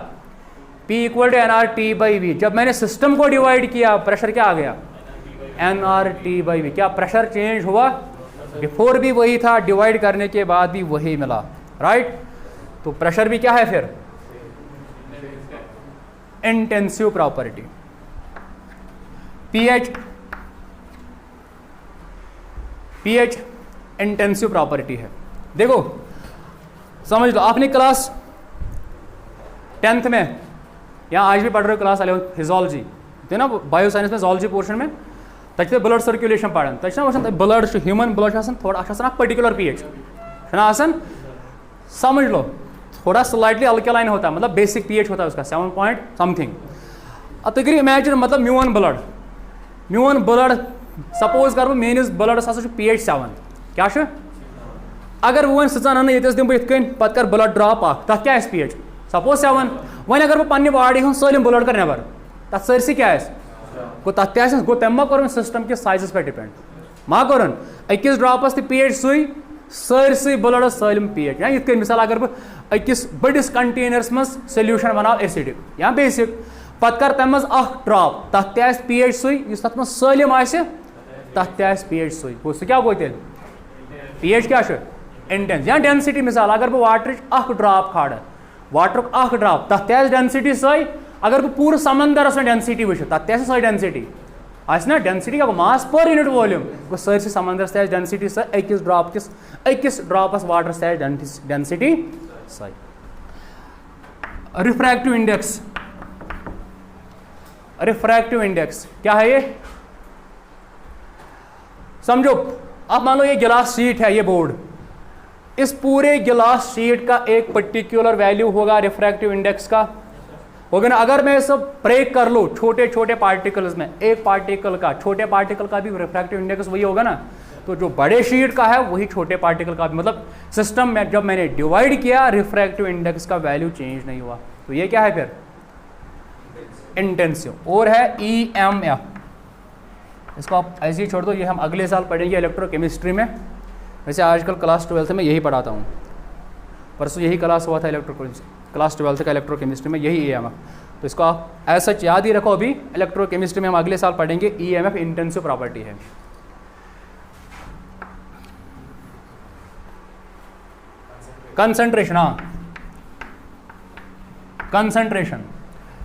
p equal to n r t by v. जब मैंने सिस्टम को डिवाइड किया प्रेशर क्या आ गया, n r t by v. क्या प्रेशर चेंज हुआ, बिफोर भी वही था, डिवाइड करने के बाद भी वही मिला, राइट। तो प्रेशर भी क्या है फिर, intensive property. PH intensive property है। देखो समझ लो, आपने क्लास 10th में या आज भी पढ़ रहे हो क्लास 11 फिजियोलॉजी थे ना, बायोसाइंस में जोलॉजी पोर्शन में तक ब्लड सर्कुलेशन पढ़ान, तक ब्लड ह्यूमन ब्लड थोड़ा पर्टिकुलर पीएच समझ लो, थोड़ा स्लाइटली अल्कलाइन होता है, मतलब बेसिक पीएच होता है उसका 7 पॉइंट समथिंग। अब तो इमेजिन मतलब म्यून ब्लड सपोज कर मेनिस ब्लडस pH 7 क्या अगर वो वन ये दिम बह पत कर ब्लड ड्रॉप तथ क्या pH सपोज 7 वन अगर बह पन्ने बॉडी हूँ सलम ब्लड कर नबर तथ सरसी क्या गो तथ गो तम मा कोर सिस्टम के साइजस पे डिपेंड मा कोर अकिस ड्रॉपस तो pH सुई सरसी ब्लडस सलम pH या ये मिसाल अगर बह अकिस बड़िस कंटेनर्स मज सोल्यूशन बनाओ एसिडिक या बेसिक पत कर तम मज ड्रॉप तथ pH सुई तथ मज सलम तथ pH सुई गो सह क्या गो तेल pH क्या इंटेंस या डेंसिटी मिसाल अगर बह वाटर ड्रॉप खाड़ वाटर ड्रॉप तथ डेंसिटी सही अगर बह पूरे समंदरस में डेंसिटी वो तथ सही डेंसिटी ना डेंसिटी क्या मास पर यूनिट वॉल्यूम गो सरसी समंदरस डेंसिटी सही अकिस ड्रॉपस वाटर डेंसिटी सही। रिफ्रैक्टिव इंडेक्स क्या है ये समझो। अब मान लो ये गिलास शीट है, ये बोर्ड, इस पूरे गिलास शीट का एक पर्टिकुलर वैल्यू होगा रिफ्रैक्टिव इंडेक्स का होगा ना। अगर मैं सब ब्रेक कर लूँ छोटे छोटे पार्टिकल्स में, एक पार्टिकल का छोटे पार्टिकल का भी रिफ्रैक्टिव इंडेक्स वही होगा ना, तो जो बड़े शीट का है वही छोटे पार्टिकल का भी, मतलब सिस्टम में जब मैंने डिवाइड किया रिफ्रैक्टिव इंडेक्स का वैल्यू चेंज नहीं हुआ, तो ये क्या है फिर इंटेंसिव। और है EMF, इसको आप ऐसे ही छोड़ दो, ये हम अगले साल पढ़ेंगे इलेक्ट्रोकेमिस्ट्री में। वैसे आजकल क्लास 12th में यही पढ़ाता हूँ, परसों यही क्लास हुआ था क्लास 12th का इलेक्ट्रोकेमिस्ट्री में यही EMF, तो इसको आप ऐसा याद ही रखो। अभी इलेक्ट्रोकेमिस्ट्री में हम अगले साल पढ़ेंगे EMF इंटेंसिव प्रॉपर्टी है। कंसंट्रेशन, हाँ कंसंट्रेशन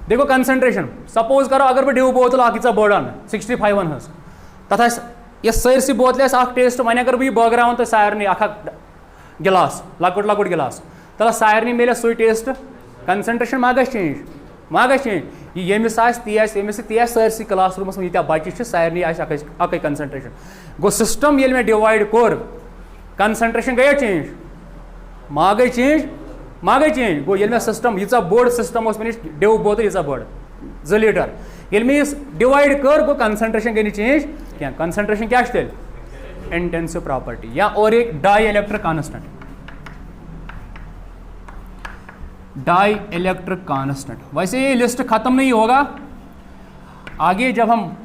देखो कंसंट्रेशन सपोज करो अगर बह डिव बोतल आखिचा बड़न 65 तथा ये सरसी बोतल टेस्ट वन अगर बह बगरान तो सारे गिलास लकुट लकुट गिलास तला सारे मिले सु टेस्ट कंसंट्रेशन मा चेंज यमिस यमिस ती सरसी क्लास रूमस में बच्चे सारे अक कंसंट्रेशन गो सिस्टम ये डिवाइड कोर कंसंट्रेशन गया चेंज मा गई चेंज गो ये सिस्टम यीचा बोर्ड सिस्टम मे डिव बोतल यीचा बड़ 2 लीटर ये मे डिवाइड कर गो कंसंट्रेशन गई चेंज क्या कंसंट्रेशन क्या तेल इंटेंसिव प्रॉपर्टी। या और एक डाई इलेक्ट्रिक कांस्टेंट। वैसे ये लिस्ट खत्म नहीं होगा, आगे जब हम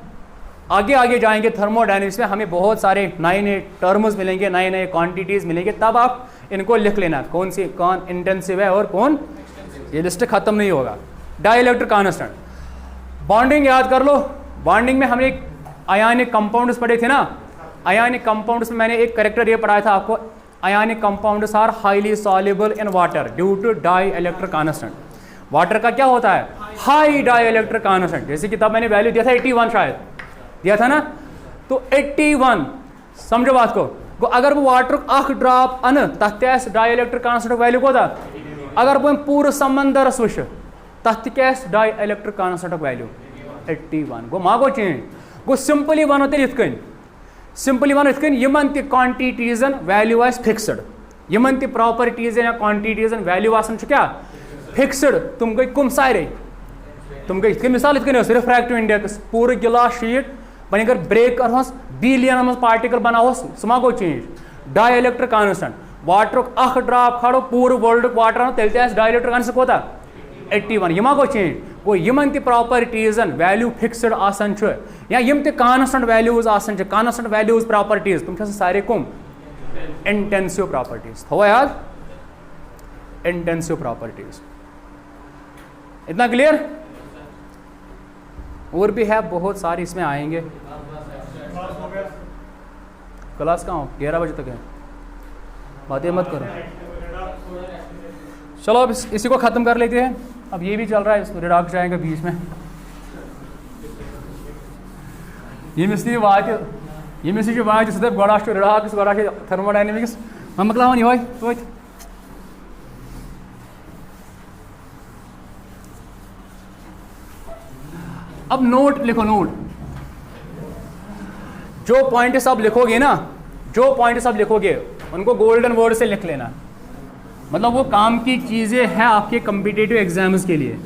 आगे जाएंगे थर्मोडायनेमिक्स में हमें बहुत सारे नए टर्म्स मिलेंगे, नए क्वांटिटीज मिलेंगे, तब आप इनको लिख लेना कौन इंटेंसिव है और कौन, ये लिस्ट खत्म नहीं होगा। डाई इलेक्ट्रिक कांस्टेंट, बॉन्डिंग याद कर लो, बॉन्डिंग में हमने आयनिक कंपाउंड्स पढ़े थे ना, आयनिक कंपाउंड्स में मैंने एक करेक्टर ये पढ़ाया था आपको, ionic compounds are highly soluble in water due to dielectric constant. Water का क्या होता है, हाई डाई इलेक्ट्रिक कांस्टेंट। जैसे कि तब मैंने वैल्यू दिया था 81 शायद दिया था ना, तो 81 समझो बात को अगर वो वाटर अख ड्रॉप अन तथ डाई इलेक्ट्रिक कांस्टेंट वैल्यू कोता, अगर वो पूरे समंदरस वुच तथ डाई इलेक्ट्रिक कांस्टेंट वैल्यू 81 गो मा गो चेंज गो सिंपली वनो तेल इथ कन, सिंपली वनो इथ कन यमन ति क्वांटिटीजन वैल्यू आस फिक्स्ड, यमन ति प्रॉपर्टीजन या क्वांटिटीजन वैल्यू आसन छ क्या फिक्स्ड, तुम गई कुम सारे, तुम गई इथ कन मिसाल इथ कन रिफ्रैक्टिव इंडेक्स पूरे गिलास शीट वह अगर ब्रेक करहोस बिलियन मज पार्टिकल बनाहोस सह मा गो change, dielectric constant water अख ड्रॉप खड़ो पूरे वर्ल्ड वाटर तेल डाई इलेक्ट्रिक कांस्टेंट कोता 81 यह मा गो चेंज गो यमन ति प्रॉपर्टीजन वैल्यू फिक्स्ड आसन छ या यम ति कांस्टेंट वैल्यूज आसन छ, कांस्टेंट वैल्यूज प्रॉपर्टीज तुम सारे कुम इंटेंसिव प्रॉपर्टीज, थो याद इंटेंसिव प्रॉपर्टीज। इतना क्लियर? और भी है बहुत सारी इसमें आएंगे। क्लास कहाँ हो? 11 बजे तक है, बातें मत करो। चलो अब इसी को ख़त्म कर लेते हैं, अब ये भी चल रहा है, रिडॉक्स जाएगा बीच में। ये मिस्त्री वाज सदैव गोडाश रिडॉक्स गोडाश थर्मोडायनेमिक्स हम मतलब नहीं तो अब नोट लिखो, नोट जो पॉइंट्स आप लिखोगे ना, जो पॉइंट्स आप लिखोगे उनको गोल्डन वर्ड से लिख लेना, मतलब वो काम की चीज़ें हैं आपके कम्पिटिटिव एग्जाम्स के लिए।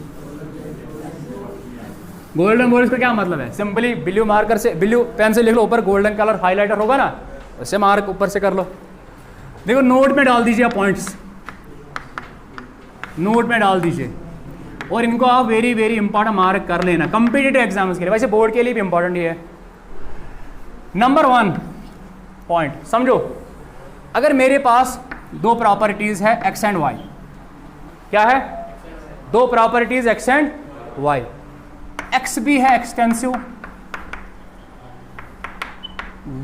गोल्डन वर्ड्स का क्या मतलब है, सिंपली ब्लू मार्कर से, ब्लू पेन से लिख लो, ऊपर गोल्डन कलर हाइलाइटर होगा ना उससे मार्क ऊपर से कर लो। देखो नोट में डाल दीजिए आप पॉइंट्स, नोट में डाल दीजिए और इनको आप वेरी वेरी इंपॉर्टेंट मार्क कर लेना कम्पिटिटिव एग्जाम्स के लिए, वैसे बोर्ड के लिए भी इंपॉर्टेंट ही है। नंबर 1 पॉइंट समझो, अगर मेरे पास दो प्रॉपर्टीज है एक्स एंड वाई, क्या है, दो properties x and y, x भी है एक्सटेंसिव,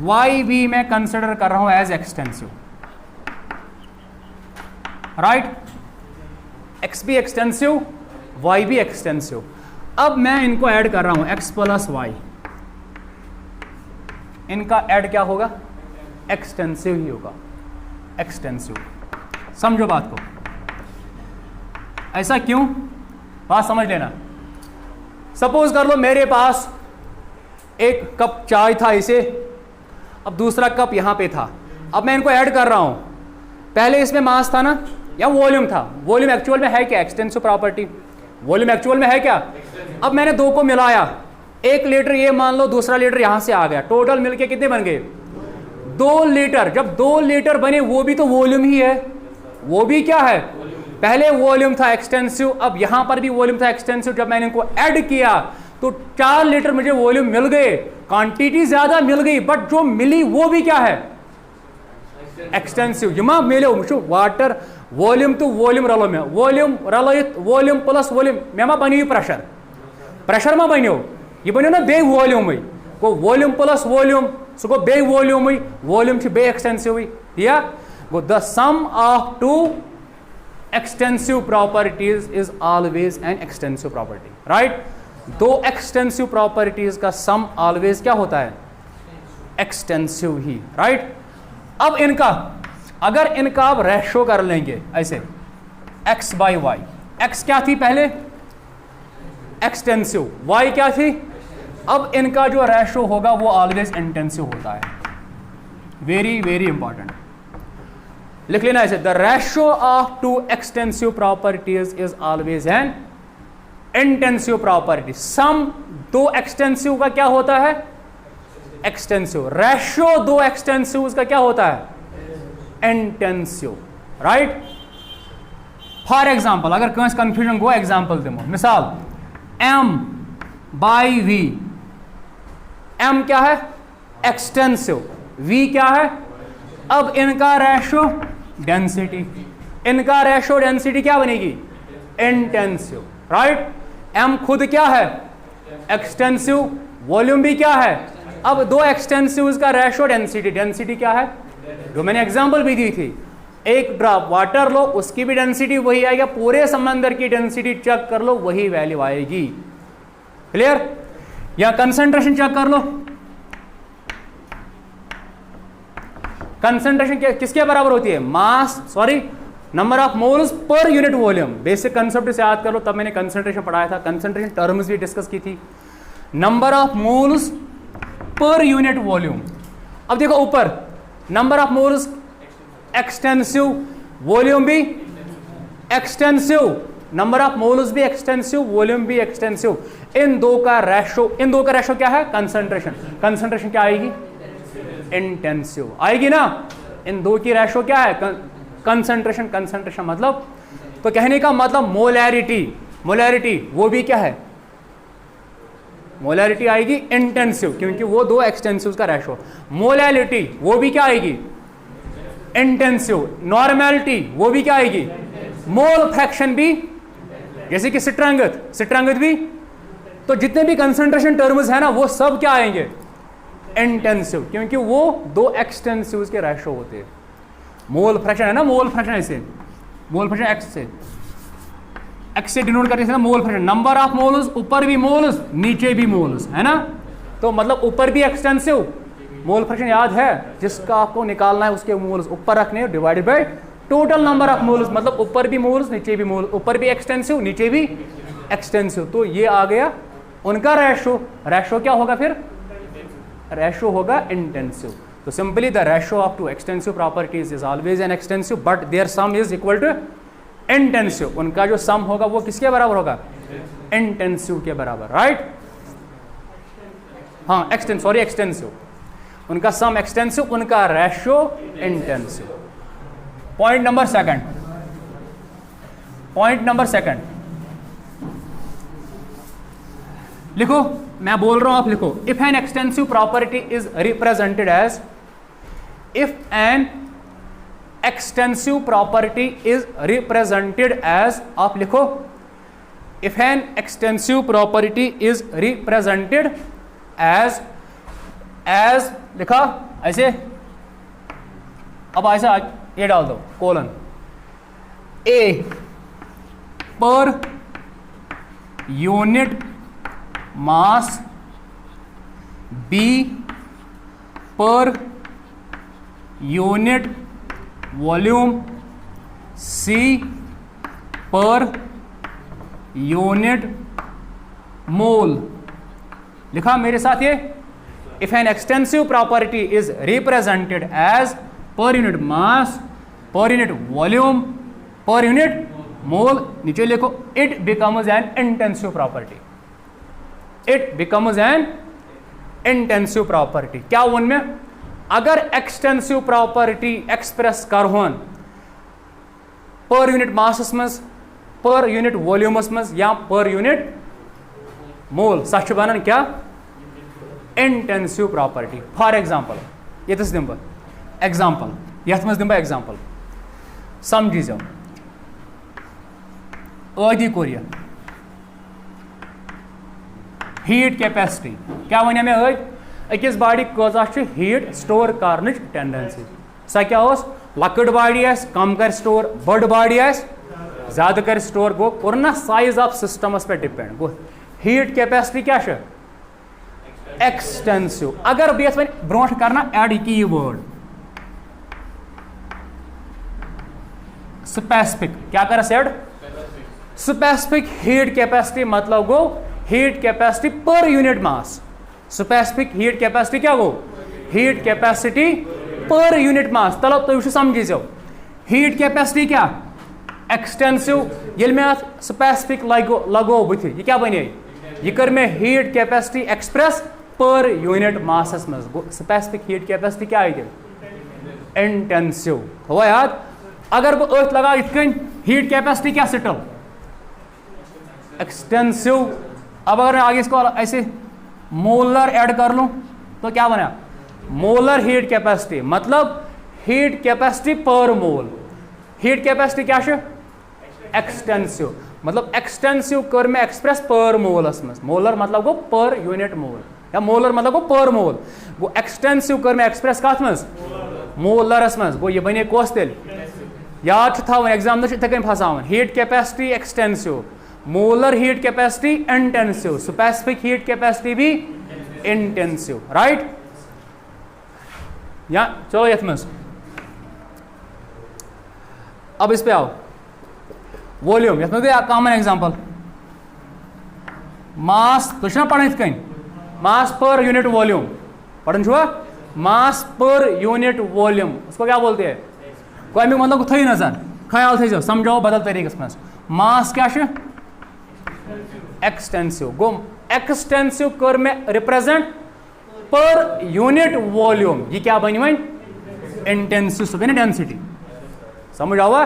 वाई भी मैं कंसिडर कर रहा हूं एज एक्सटेंसिव, राइट, एक्स भी एक्सटेंसिव वाई भी एक्सटेंसिव। अब मैं इनको ऐड कर रहा हूं एक्स प्लस वाई, इनका ऐड क्या होगा, एक्सटेंसिव ही होगा, एक्सटेंसिव। समझो बात को, ऐसा क्यों, बात समझ लेना। सपोज कर लो मेरे पास एक कप चाय था इसे, अब दूसरा कप यहां पे था, अब मैं इनको ऐड कर रहा हूं, पहले इसमें मास था ना या वॉल्यूम था, वॉल्यूम एक्चुअल में है क्या, एक्सटेंसिव प्रॉपर्टी, वॉल्यूम एक्चुअल में है क्या। अब मैंने दो को मिलाया, 1 लीटर ये मान लो, दूसरा लीटर यहां से आ गया, टोटल मिलके कितने बन गए 2 लीटर। जब 2 लीटर बने वो भी तो वॉल्यूम ही है, वो भी क्या है, पहले वॉल्यूम था एक्सटेंसिव, अब यहां पर भी वॉल्यूम था एक्सटेंसिव। जब मैंने इनको ऐड किया तो 4 लीटर मुझे वॉल्यूम मिल गए, क्वांटिटी ज्यादा मिल गई, बट जो मिली वो भी क्या है, एक्सटेंसिव। यमा मिलो मुझे वाटर वॉल्यूम तो वॉल्यूम रलो में, वॉल्यूम रलोत वॉल्यूम प्लस वॉल्यूम मे मा बनो प्रेशर, प्रेशर मा बनो, यह बनो ना बे वॉल्यूम गो वॉल्यूम प्लस वॉल्यूम सह गो बे वॉल्यूम, वॉल्यूम बे एक्सटेंसिव या गो the sum of 2 extensive properties is always an extensive property, right. 2 extensive properties का सम ऑलवेज क्या होता है, एक्सटेंसिव ही, राइट। अब इनका अगर इनका आप रेशो कर लेंगे ऐसे x बाई वाई, x क्या थी पहले एक्सटेंसिव, y क्या थी, अब इनका जो रेशो होगा वो ऑलवेज इंटेंसिव होता है, वेरी वेरी इंपॉर्टेंट, लिख लेना ऐसे, the ratio of 2 extensive properties is always an intensive property. Sum 2 extensive का क्या होता है, एक्सटेंसिव, रेशो 2 एक्सटेंसिव का क्या होता है, इंटेंसिव, राइट। फॉर एग्जाम्पल अगर कंस कंफ्यूजन गो एग्जाम्पल दिमो, मिसाल m बाई v, m क्या है एक्सटेंसिव, v क्या है, अब इनका रेशो डेंसिटी, इनका रेशो डेंसिटी क्या बनेगी, इंटेंसिव, राइट। m खुद क्या है एक्सटेंसिव, वॉल्यूम भी क्या है। अब दो एक्सटेंसिव्स का रेशो डेंसिटी, डेंसिटी क्या है जो मैंने एग्जांपल भी दी थी, एक ड्रॉप वाटर लो उसकी भी डेंसिटी वही आएगा, पूरे समंदर की डेंसिटी चेक कर लो वही वैल्यू आएगी। क्लियर। या कंसंट्रेशन चेक कर लो, कंसंट्रेशन किसके बराबर होती है, number of moles per unit volume. Basic concept से याद कर लो, तब मैंने कंसंट्रेशन पढ़ाया था, कंसंट्रेशन टर्म्स भी डिस्कस की थी। Number of moles per unit volume. अब देखो ऊपर number of moles extensive, volume भी एक्सटेंसिव, नंबर ऑफ मोल्स भी एक्सटेंसिव, वॉल्यूम भी एक्सटेंसिव। इन दो का रेशो क्या है, कंसंट्रेशन। कंसंट्रेशन क्या आएगी, इंटेंसिव आएगी ना। इन दो की रेशो क्या है, कंसंट्रेशन। कंसंट्रेशन मतलब, तो कहने का मतलब मोलैरिटी वो भी क्या है, मोलैरिटी आएगी इंटेंसिव, क्योंकि वो दो एक्सटेंसिव का रेशो। मोलैलिटी वो भी क्या आएगी, इंटेंसिव। नॉर्मैलिटी वो भी क्या आएगी, मोल फ्रैक्शन भी, जैसे कि सिट्रांगत भी। तो जितने भी कंसंट्रेशन टर्म्स है ना वो सब क्या आएंगे, इंटेंसिव, क्योंकि वो दो एक्सटेंसिव के रेशो होते हैं। मोल फ्रैक्शन है ना, मोल फ्रैक्शन ऐसे, मोल फ्रैक्शन एक्स से डिनोट करते हैं ना, mole fraction. Number of moles, ऊपर भी मोल्स नीचे भी मोल्स, है ना। तो मतलब ऊपर भी एक्सटेंसिव, मोल फ्रैक्शन याद है, जिसका आपको निकालना है उसके मोल्स ऊपर रखने divided by total number of moles, मतलब ऊपर भी मोल्स नीचे भी मोल्स, ऊपर भी एक्सटेंसिव नीचे भी एक्सटेंसिव। तो ये आ गया उनका रेशो क्या होगा फिर, रेशो होगा इंटेंसिव। तो simply the ratio of two extensive properties is always an extensive but their sum is equal to intensive. उनका जो सम होगा वो किसके बराबर होगा, इंटेंसिव के बराबर, राइट। हाँ एक्सटेंसिव, उनका सम एक्सटेंसिव, उनका ratio intensive. Point number second लिखो, मैं बोल रहा हूं आप लिखो। If an extensive property is represented as, if an extensive property is represented as, आप लिखो if an extensive property is represented as लिखा ऐसे। अब ऐसा ये डाल दो colon, A per unit mass, B per unit volume, C per unit mole. लिखा मेरे साथ ये, if an extensive property is represented as per unit mass, per unit volume, per unit mole, नीचे लिखो it becomes an intensive property. It becomes an intensive property. क्या उनमें अगर extensive property express कर होन पर यूनिट मासस मज, पर यूनिट वॉल्यूमस मज या पर यूनिट मोल, सच बनन क्या, इंटेंसिव प्रॉपर्टी। फॉर एग्जांपल ये दिम बह एग्जांपल, यथ मज दिम बह एग्जांपल, समझी जाओ। आदि कोर हीट कैपेसिटी, क्या वन मे अकिस बॉडी कजा हीट स्टोर कर टेंडेंसी, सह क्या लकड़ बॉडी कम कर स्टोर, बड़ बॉडी ज्यादा कर स्टोर, गो और ना साइज ऑफ सिस्टमस पे डिपेंड, गो हीट कैपेसिटी क्या एक्सटेंसिव। अगर बह वो ब्रो करना एड की वर्ड स्पेसिफिक, क्या कर एड स्पेसिफिक हीट कैपेसिटी, मतलब गो heat capacity per unit mass. Specific heat capacity क्या गो, heat capacity per unit mass. तलो तुम समझी जाओ हीट कैपेसिटी क्या एक्सटेंसिव, ये मैं स्पेसिफिक लगो बुथ ये क्या बने, ये कर मैं heat capacity express per unit मासस मज। स्पेसिफिक हीट कैपेसिटी क्या आई इंटेंसिव, हो याद। अगर बह अथ लगा इत हीट कैपेसिटी क्या सिटल एक्सटेंसिव। अब अगर आगे इसको ऐसे मोलर ऐड कर लूं तो क्या बना, मोलर हीट कैपेसिटी, मतलब हीट कैपेसिटी पर मोल। हीट कैपेसिटी क्या एक्सटेंसिव, मतलब एक्सटेंसिव कर में एक्सप्रेस पर मोलस मज, मोलर मतलब गो पर यूनिट मोल। या मोलर मतलब गो पर मोल गो एक्सटेंसिव कर में एक्सप्रेस कत मज मोलरस मज गो ये बने कस तेल याद थवन एग्जाम इथे कन फसान heat capacity extensive molar heat capacity intensive specific heat capacity भी इंटेंसिव राइट या चलो यथ मज अब इस पे आओ वॉल्यूम यथ में कॉमन एग्जांपल मास तो पढ़ कन मास पर यूनिट वॉल्यूम पढ़न छुआ मास पर यूनिट वॉल्यूम उसको क्या बोलते हैं कोई अमिक मतलब थी नजर ख्याल थो समझो बदल तरीके मज मास क्या एक्सटेंसिव गो एक्सटेंसिव कर में रिप्रेजेंट पर यूनिट वॉल्यूम ये क्या बन वन इंटेंसिव सो बन डेंसिटी समझ आवा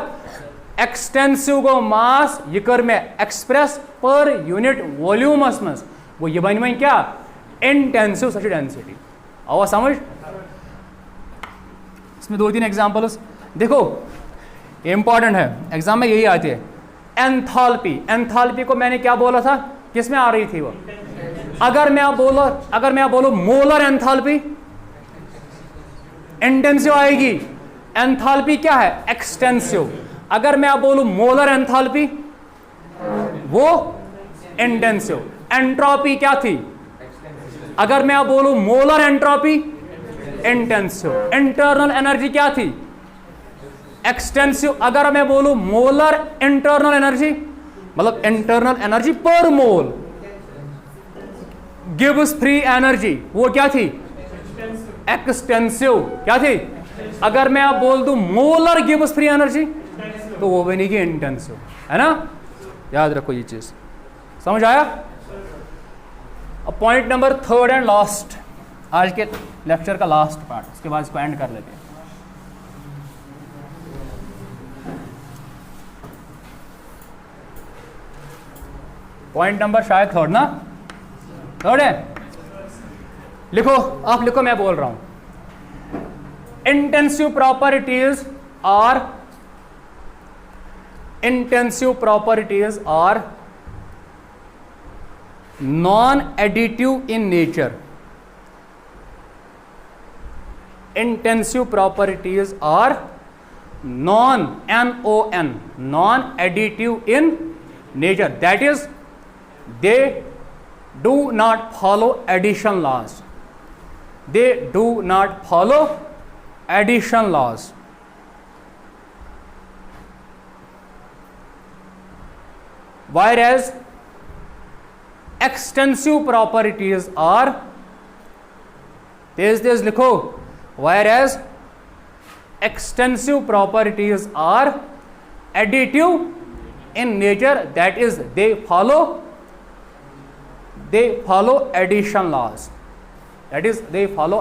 एक्सटेंसिव गो मास ये कर में एक्सप्रेस पर यूनिट वॉल्यूमस मज वो ये बन वन क्या इंटेंसिव सच डेंसिटी आवा समझ इसमें 2-3 एग्जांपल्स देखो इंपॉर्टेंट है एग्जाम में यही आते हैं एंथैल्पी एंथैल्पी को मैंने क्या बोला था किस में आ रही थी वो अगर मैं बोलूं मोलर एंथैल्पी इंटेंसिव आएगी एंथैल्पी क्या है एक्सटेंसिव अगर मैं बोलूं मोलर एंथैल्पी वो इंटेंसिव एंट्रोपी क्या थी अगर मैं बोलूं molar entropy intensive internal energy क्या थी एक्सटेंसिव अगर मैं बोलूं मोलर इंटरनल एनर्जी मतलब इंटरनल एनर्जी पर मोल गिव्स फ्री एनर्जी वो क्या थी एक्सटेंसिव क्या थी अगर मैं आप बोल दूं मोलर गिव्स फ्री एनर्जी तो वो बनेगी इंटेंसिव है ना याद रखो ये चीज समझ आया अब पॉइंट नंबर 3 एंड लास्ट आज के लेक्चर का लास्ट पार्ट उसके बाद इसको एंड कर लेते हैं पॉइंट नंबर शायद 3 ना 3 है लिखो आप लिखो मैं बोल रहा हूं intensive properties are non additive in nature intensive properties are non additive in nature that is they do not follow addition laws whereas extensive properties are तेज लिखो whereas extensive properties are additive in nature that is they follow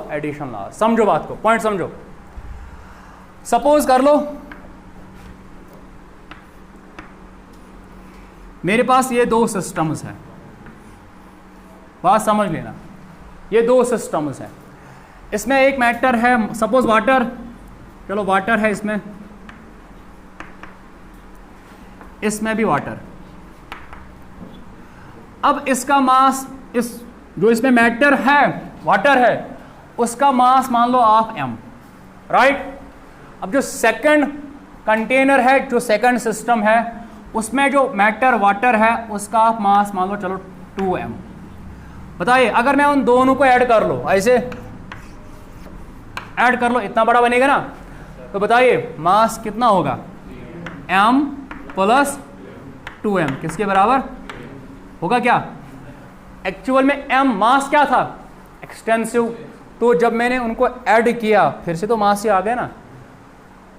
addition laws समझो बात को point समझो suppose कर लो मेरे पास ये 2 systems हैं बात समझ लेना ये 2 सिस्टम्स हैं इसमें एक मैटर है सपोज वाटर चलो वाटर है इसमें भी वाटर अब इसका मास इस जो इसमें मैटर है वाटर है उसका मास मान लो आप m राइट अब जो सेकंड कंटेनर है जो सेकंड सिस्टम है उसमें जो मैटर वाटर है उसका आप मास मान लो चलो 2m बताइए अगर मैं उन दोनों को ऐड कर लो ऐसे ऐड कर लो इतना बड़ा बनेगा ना तो बताइए मास कितना होगा m प्लस 2m किसके बराबर होगा क्या एक्चुअल में m मास क्या था एक्सटेंसिव तो जब मैंने उनको ऐड किया फिर से तो मास ही आ गया ना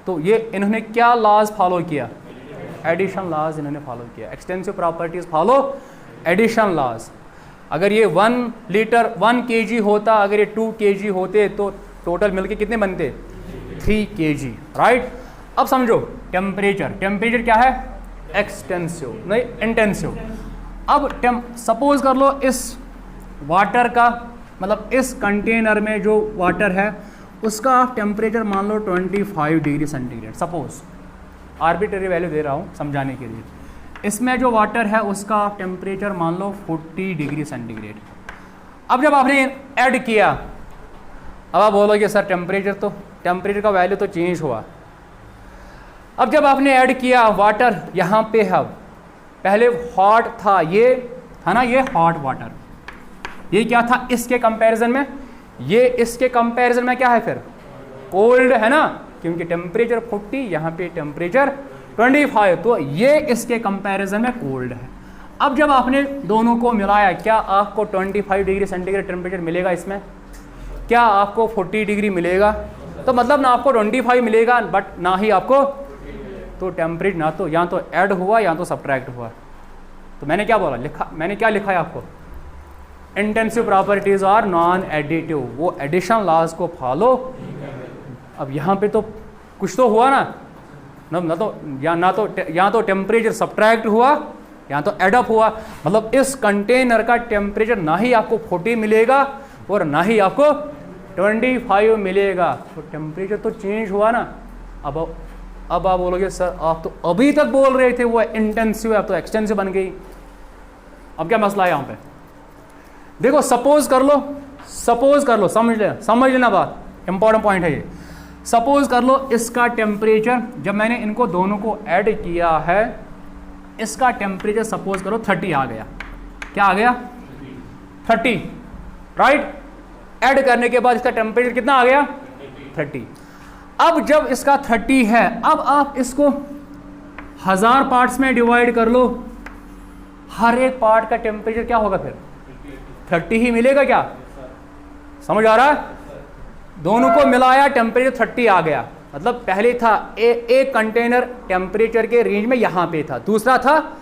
तो ये इन्होंने क्या लॉज फॉलो किया एडिशन लॉज इन्होंने फॉलो किया extensive properties follow addition laws अगर ये 1 लीटर 1 kg होता अगर ये 2 kg होते तो टोटल मिलके कितने बनते 3 kg राइट अब समझो टेम्परेचर क्या है एक्सटेंसिव नहीं इंटेंसिव अब सपोज कर लो इस वाटर का मतलब इस कंटेनर में जो वाटर है उसका आप टेम्परेचर मान लो 25 degree centigrade suppose arbitrary value दे रहा हूँ समझाने के लिए इसमें जो वाटर है उसका आप टेम्परेचर मान लो 40 डिग्री सेंटीग्रेड अब जब आपने ऐड किया, अब आप बोलोगे सर टेम्परेचर का वैल्यू तो चेंज हुआ। अब जब आपने ऐड किया वाटर, यहाँ पे है, पहले हॉट था, ये था ना, ये हॉट वाटर, ये क्या था इसके कंपैरिजन में, ये इसके कंपैरिजन में क्या है फिर कोल्ड है ना, क्योंकि टेम्परेचर 40, यहाँ पे टेम्परेचर 25, तो ये इसके कंपैरिजन में कोल्ड है। अब जब आपने दोनों को मिलाया, क्या आपको 25 डिग्री सेंटीग्रेड टेम्परेचर मिलेगा इसमें, क्या आपको 40 डिग्री मिलेगा? तो मतलब ना आपको 25 मिलेगा बट ना ही आपको, तो टेम्परेचर ना तो या तो ऐड हुआ या तो सब्ट्रैक्ट हुआ। तो मैंने क्या बोला, मैंने क्या लिखा है आपको, intensive properties are non additive, वो एडिशन लॉज को फॉलो। अब यहाँ पे तो कुछ तो हुआ ना तो टेम्परेचर सब्ट्रैक्ट हुआ या तो एडअप हुआ, मतलब इस कंटेनर का टेम्परेचर ना ही आपको 40 मिलेगा और ना ही आपको 25 मिलेगा, तो टेम्परेचर तो चेंज हुआ ना। अब आप बोलोगे सर आप तो अभी तक बोल रहे थे वो इंटेंसिव है, अब तो एक्सटेंसिव बन गई। अब क्या मसला है यहाँ पे, देखो सपोज कर लो, समझ लेना बात, इंपॉर्टेंट पॉइंट है ये। सपोज कर लो इसका टेम्परेचर, जब मैंने इनको दोनों को ऐड किया है, इसका टेम्परेचर सपोज करो 30 आ गया। क्या आ गया? 30, राइट। ऐड करने के बाद इसका टेम्परेचर कितना आ गया? 30। अब जब इसका 30 है, अब आप इसको 1000 पार्ट्स में डिवाइड कर लो, हर एक पार्ट का टेम्परेचर क्या होगा फिर? 30 ही मिलेगा। क्या समझ आ रहा है? दोनों को मिलाया, टेम्परेचर 30 आ गया, मतलब पहले था एक कंटेनर टेम्परेचर के रेंज में यहाँ पे था, दूसरा था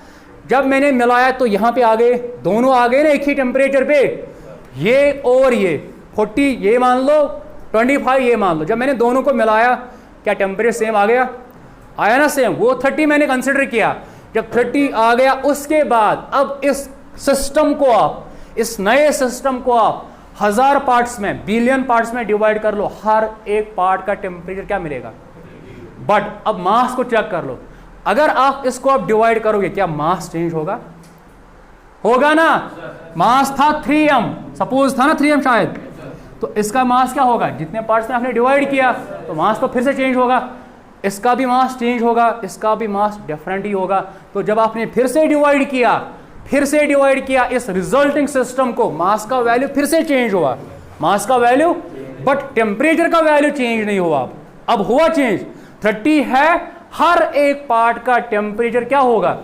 जब मैंने मिलाया तो यहाँ पे आ गए, दोनों आ गए ना एक ही टेम्परेचर पे, ये और ये 40 ये मान लो, 25 ये मान लो। जब मैंने दोनों को मिलाया क्या टेम्परेचर सेम आ गया? आया ना सेम। वो 30 मैंने कंसिडर किया, जब 30 आ गया उसके बाद अब इस सिस्टम को आप, इस नए सिस्टम को आप 1000 पार्ट्स में, बिलियन पार्ट्स में डिवाइड कर लो, हर एक पार्ट का टेम्परेचर क्या मिलेगा? बट अब मास को चेक कर लो, अगर आप इसको आप डिवाइड करोगे क्या मास चेंज होगा? होगा ना। मास था 3m, सपोज था ना 3m शायद, तो इसका मास क्या होगा? जितने पार्ट्स में आपने डिवाइड किया तो मास तो फिर से चेंज होगा, इसका भी मास चेंज होगा, इसका भी मास डिफरेंट ही होगा। तो जब आपने फिर से डिवाइड किया इस रिजल्टिंग सिस्टम को, मास का वैल्यू फिर से चेंज हुआ, मास का वैल्यू, बट टेम्परेचर का वैल्यू चेंज नहीं हुआ। अब हुआ चेंज, 30 है, हर एक पार्ट का टेम्परेचर क्या होगा?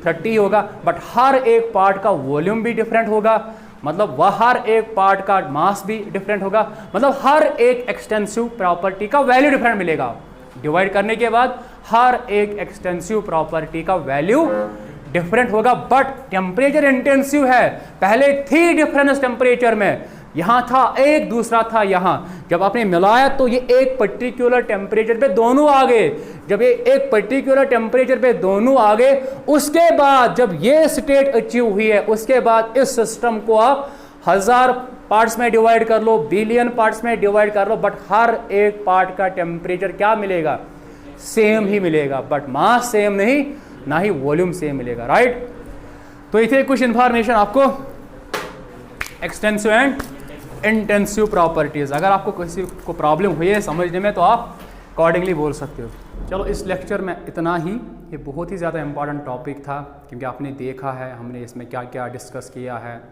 30 होगा, बट हर एक पार्ट का वॉल्यूम भी डिफरेंट होगा, मतलब वह हर एक पार्ट का मास भी डिफरेंट होगा, मतलब हर एक एक्सटेंसिव प्रॉपर्टी का वैल्यू डिफरेंट मिलेगा। डिवाइड करने के बाद हर एक एक्सटेंसिव प्रॉपर्टी का वैल्यू डिफरेंट होगा, बट टेम्परेचर इंटेंसिव है। पहले थी डिफरेंस टेम्परेचर में, यहां था एक, दूसरा था यहां। जब आपने मिलाया तो ये एक पर्टिकुलर टेम्परेचर पे दोनों आ गए। जब ये एक पर्टिकुलर टेम्परेचर पे दोनों आ गए, उसके बाद जब ये स्टेट अचीव हुई है, उसके बाद इस सिस्टम को आप 1000 पार्ट्स में डिवाइड कर लो, बिलियन पार्ट्स में डिवाइड कर लो, बट हर एक पार्ट का टेम्परेचर क्या मिलेगा? सेम ही मिलेगा, बट मास सेम नहीं, ना ही वॉल्यूम सेम मिलेगा, राइट। तो इतने कुछ इंफॉर्मेशन आपको एक्सटेंसिव एंड इंटेंसिव प्रॉपर्टीज। अगर आपको किसी को प्रॉब्लम हुई है समझने में तो आप अकॉर्डिंगली बोल सकते हो। चलो इस लेक्चर में इतना ही। ये बहुत ही ज़्यादा इम्पॉर्टेंट टॉपिक था, क्योंकि आपने देखा है हमने इसमें क्या क्या डिस्कस किया है,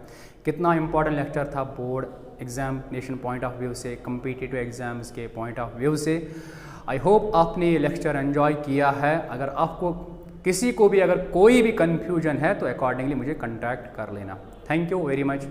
कितना इम्पॉर्टेंट लेक्चर था board examination point of view से, कम्पिटिटिव एग्जाम्स के पॉइंट ऑफ व्यू से। आई होप आपने ये लेक्चर एंजॉय किया है। अगर आपको किसी को भी अगर कोई भी कन्फ्यूजन है तो अकॉर्डिंगली मुझे कॉन्टैक्ट कर लेना। Thank you very much.